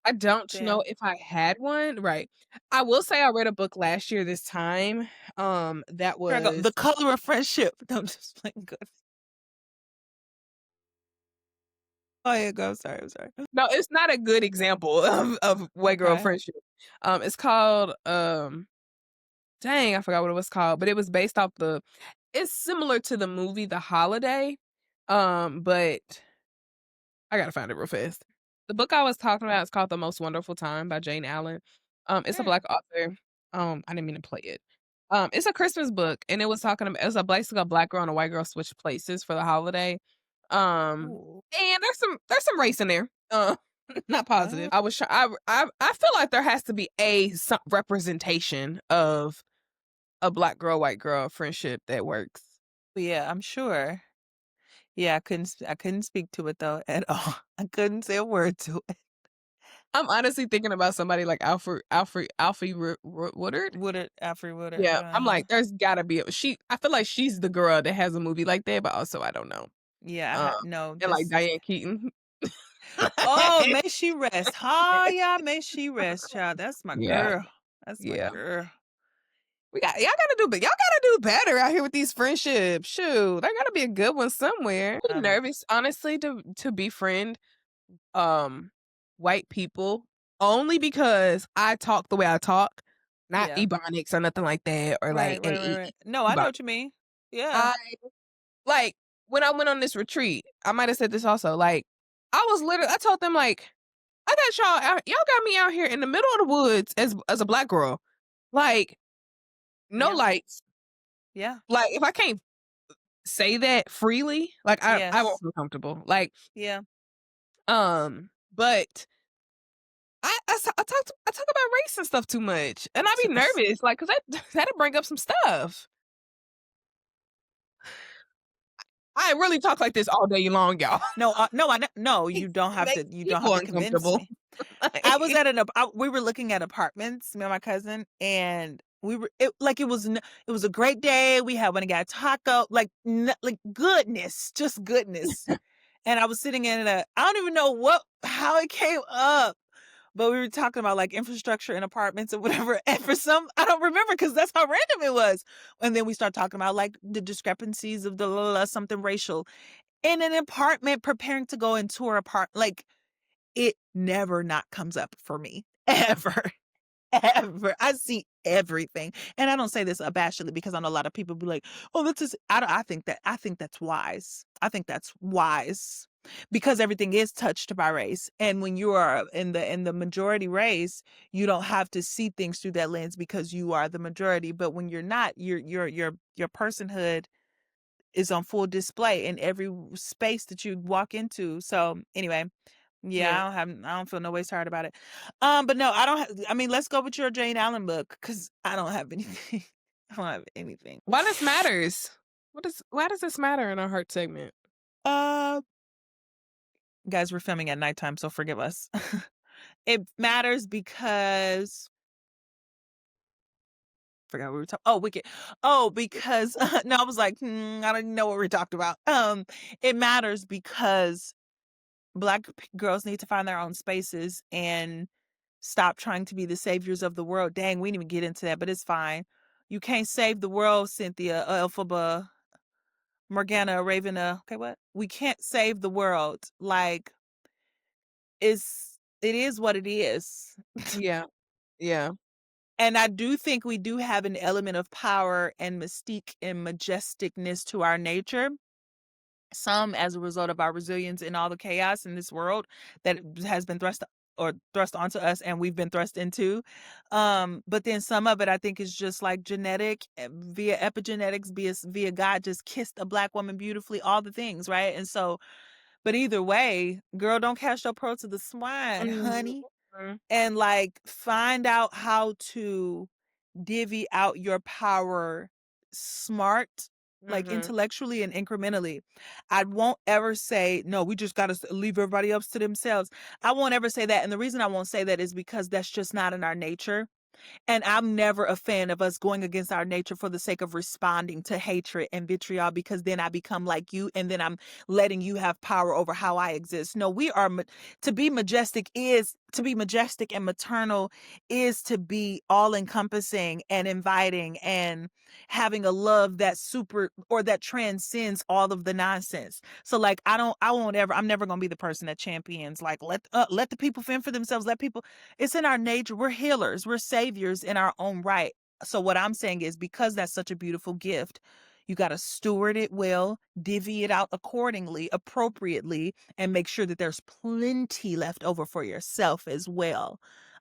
I don't know Damn. if I had one, right. I will say I read a book last year this time, that Here I go. was The Color of Friendship. No, I'm just playing good. Oh yeah, go. Sorry, I'm sorry. no, it's not a good example of white girl Okay. friendship. It's called, dang, I forgot what it was called, but it was based off it's similar to the movie The Holiday, but I gotta find it real fast. The book I was talking about is called The Most Wonderful Time by Jane Allen. It's a Mm, Black author. I didn't mean to play it. It's a Christmas book, and it was talking about it was basically a black girl and a white girl switched places for the holiday. Ooh, And there's some race in there. Not positive. oh, I was I feel like there has to be some representation of a black girl, white girl friendship that works. yeah, I'm sure. Yeah, I couldn't speak to it though at all. I couldn't say a word to it. I'm honestly thinking about somebody like Alfie Woodard. Woodard, Alfred Woodard, Yeah, I'm uh-huh. like, there's gotta be I feel like she's the girl that has a movie like that, but also I don't know. Yeah, Um, no, and like this Diane Keaton. oh, may she rest. Oh, yeah, may she rest, child. That's my Yeah, girl. That's my yeah. girl. Y'all gotta do better out here with these friendships. Shoot, there gotta be a good one somewhere. I I'm don't nervous, honestly, to befriend um white people only because I talk the way I talk, not yeah. ebonics or nothing like that, or like Right, right, right, right. No, I know ebonics. what you mean. Yeah. I like when I went on this retreat, I might have said this also. Like, I told them like, I got y'all got me out here in the middle of the woods as a black girl, like no Yeah. lights. Yeah. Like if I can't say that freely, like I won't Yes. feel comfortable. Like Yeah. but I talk about race and stuff too much, and I be nervous, like, cause that'll bring up some stuff. I really talk like this all day long, y'all. No, no, no, It makes you don't have people to convince uncomfortable. me. I was Like at we were looking at apartments, me and my cousin, and we were it was a great day. We had went and got a taco, like like goodness, just goodness. And I was sitting in I don't even know how it came up, but we were talking about like infrastructure and apartments or whatever. And for some, I don't remember because that's how random it was. And then we start talking about like the discrepancies of the something racial in an apartment preparing to go into our like it never not comes up for me ever. Ever. I see everything. And I don't say this abashedly because I know a lot of people be like, "Oh, that's just," I think that's wise. I think that's wise because everything is touched by race. And when you are in the majority race, you don't have to see things through that lens because you are the majority. But when you're not, your personhood is on full display in every space that you walk into. So anyway, yeah. yeah, I don't feel no way tired about it. But no, I don't I mean, let's go with your Jane Allen book because I don't have anything. I don't have anything. Why this matters? Why does this matter in our heart segment? Uh, guys, we're filming at nighttime, so forgive us. It matters because forgot what we were talking. Oh, Wicked. Oh, because no, I was like, I don't know what we talked about. It matters because girls need to find their own spaces and stop trying to be the saviors of the world. Dang, we didn't even get into that, but it's fine. You can't save the world, Cynthia, Elphaba, Morgana, Ravena. Okay, what? We can't save the world. Like, it is what it is. Yeah, yeah, And I do think we do have an element of power and mystique and majesticness to our nature. Some as a result of our resilience in all the chaos in this world that has been thrust onto us and we've been thrust into. But then some of it I think is just like genetic via epigenetics, via God just kissed a black woman beautifully, all the things, right? And so, but either way, girl, don't cast your pearl to the swine, honey. mhm, And like find out how to divvy out your power smart, like mhm, intellectually and incrementally. I won't ever say, no, we just got to leave everybody else to themselves. I won't ever say that. And the reason I won't say that is because that's just not in our nature. And I'm never a fan of us going against our nature for the sake of responding to hatred and vitriol because then I become like you and then I'm letting you have power over how I exist. No, to be majestic is to be majestic and maternal is to be all encompassing and inviting and having a love that super or that transcends all of the nonsense. So like I'm never going to be the person that champions like let the people fend for themselves, let people it's in our nature. We're healers. We're saviors in our own right. So what I'm saying is because that's such a beautiful gift, you got to steward it well, divvy it out accordingly, appropriately, and make sure that there's plenty left over for yourself as well.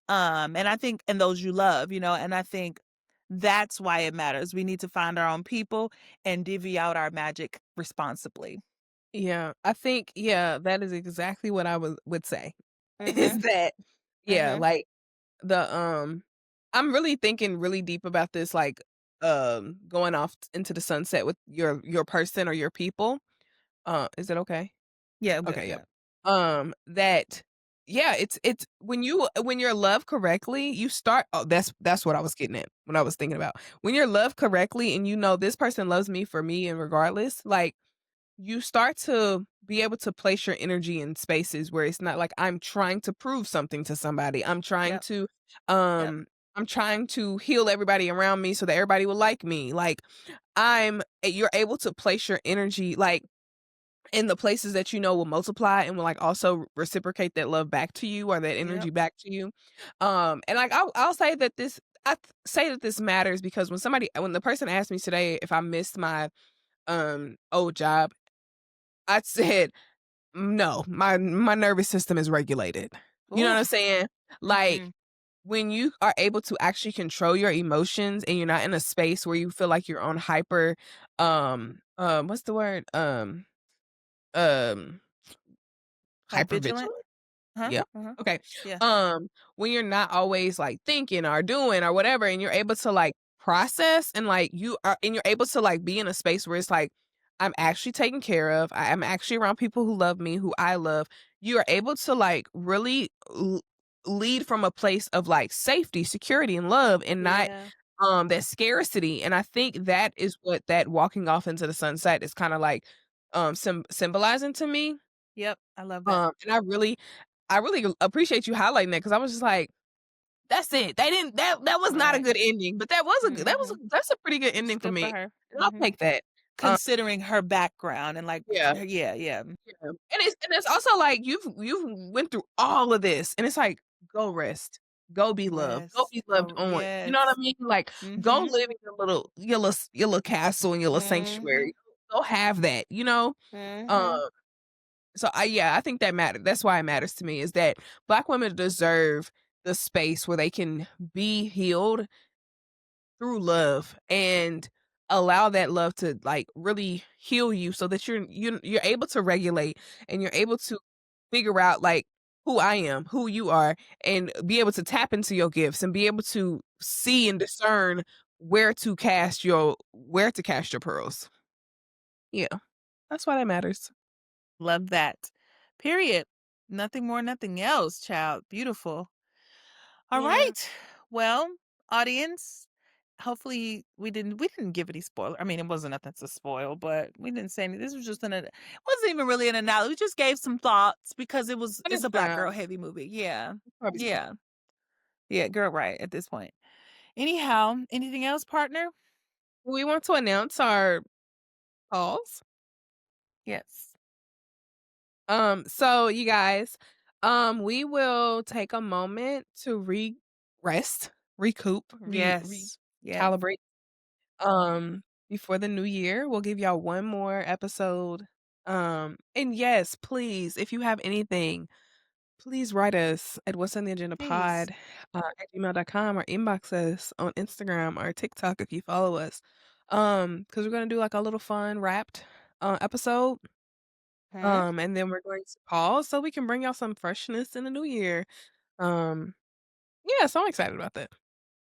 And I think and those you love, and I think That's why it matters. We need to find our own people and divvy out our magic responsibly. Yeah, I think yeah, that is exactly what I would say. Is Mhm, that yeah, mhm. like I'm really thinking really deep about this, like, going off into the sunset with your person or your people. Is it okay? Yeah, I'm good, Okay, yep. yeah. That yeah, it's when you're loved correctly, you start oh, that's what I was getting at, what I was thinking about. When you're loved correctly and you know this person loves me for me and regardless, like, you start to be able to place your energy in spaces where it's not like I'm trying to prove something to somebody. Yep, yep, Um, I'm trying to heal everybody around me so that everybody will like me. Like, you're able to place your energy, like, in the places that you know will multiply and will, like, also reciprocate that love back to you or that yep, energy back to you. And, like, I'll say that say that this matters because when the person asked me today if I missed my, old job, I said, "No, my nervous system is regulated." You know what I'm oof, saying? Like, mhm, when you are able to actually control your emotions and you're not in a space where you feel like you're on hyper, what's the word? Um like vigilant? Hypervigilant? Huh? Yeah. Uh-huh, Okay. yeah, When you're not always, like, thinking or doing or whatever, and you're able to, like, process and, like, you're able to, like, be in a space where it's like, I'm actually taken care of, I'm actually around people who love me, who I love. You are able to, like, really lead from a place of, like, safety, security, and love and not, yeah, that scarcity, and I think that is what that walking off into the sunset is kinda like, symbolizing to me. yep, I love that. And I really appreciate you highlighting that because I was just like, "That's it. They didn't that was not a Right, good ending, but mhm, that's a pretty good it's ending for good for me, her, and I'll mhm. take that." Um, Considering her background and, like, yeah, yeah, yeah, yeah, and it's also like you've went through all of this, and it's like, go rest, go rest, be loved go on. You know what I yes, mean? Like, go mhm, live in your little castle and your little mhm, sanctuary. Go have that, you know? Um mhm, So I think that matters. That's why it matters to me is that Black women deserve the space where they can be healed through love and allow that love to, like, really heal you so that you're able to regulate and you're able to figure out, like, who I am, who you are, and be able to tap into your gifts and be able to see and discern where to cast your pearls. Yeah. That's why that matters. love that. Period. Nothing more, nothing else, child, beautiful. All Yeah. right. Well, audience, hopefully we didn't give any spoiler. I mean, it wasn't nothing to spoil, but we didn't say any. This was just it wasn't even really an analogy. We just gave some thoughts because But it's it's a black girl time. heavy movie. Yeah. Probably time. Yeah. Yeah, girl right at this point. Anyhow, anything else, partner? We want to announce our calls. Yes. So you guys, we will take a moment to rest, recoup, Yes. Yes. recalibrate. Um, Before the new year, we'll give y'all one more episode. And yes, please, if you have anything, please write us at Please. whatsontheagendapod at gmail.com or inbox us on Instagram or TikTok if you follow us. Because we're gonna do like a little fun wrapped episode. Hmm? And then we're going to pause so we can bring y'all some freshness in the new year. Um, yeah, so I'm excited about that.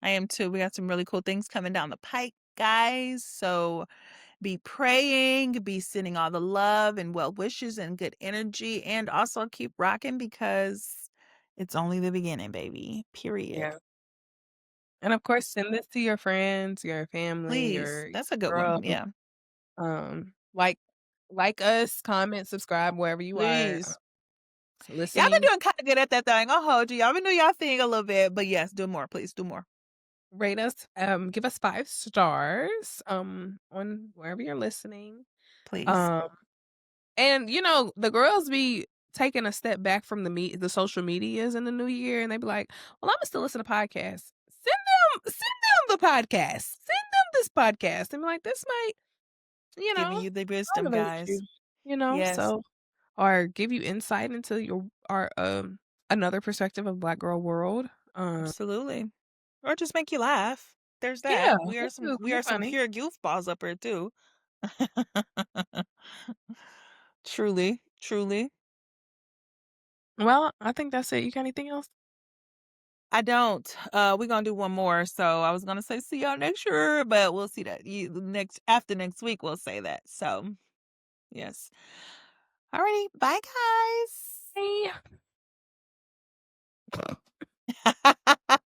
I am too. We got some really cool things coming down the pike, guys. So be praying, be sending all the love and well wishes and good energy, and also keep rocking because it's only the beginning, baby. Period. Yeah. And of course, send this to your friends, your family, Please. your That's a good one. girl. Yeah. Like us, comment, subscribe wherever you are Please. Y'all been listening. doing kind of good at that thing. I'll hold you. Y'all been doing y'all thing a little bit, but yes, do more. Please do more. Rate us, give us 5 stars on wherever you're listening. Please. Um And, the girls be taking a step back from the social medias in the new year, and they be like, "Well, Imma still listen to podcasts." Send them the podcast. Send them this podcast, and be like, "This might, you Giving know, you the wisdom, motivate guys. you," Yes. so or give you insight into another perspective of Black girl world. Absolutely. Or just make you laugh. There's Yeah, that. me too. We You're are some funny. pure goofballs up here too. Truly, truly. Well, I think that's it. You got anything else? I don't. We're gonna do one more. So I was gonna say see y'all next year, but we'll see that. Next after next week we'll say that. So yes. Alrighty, bye Hey. guys.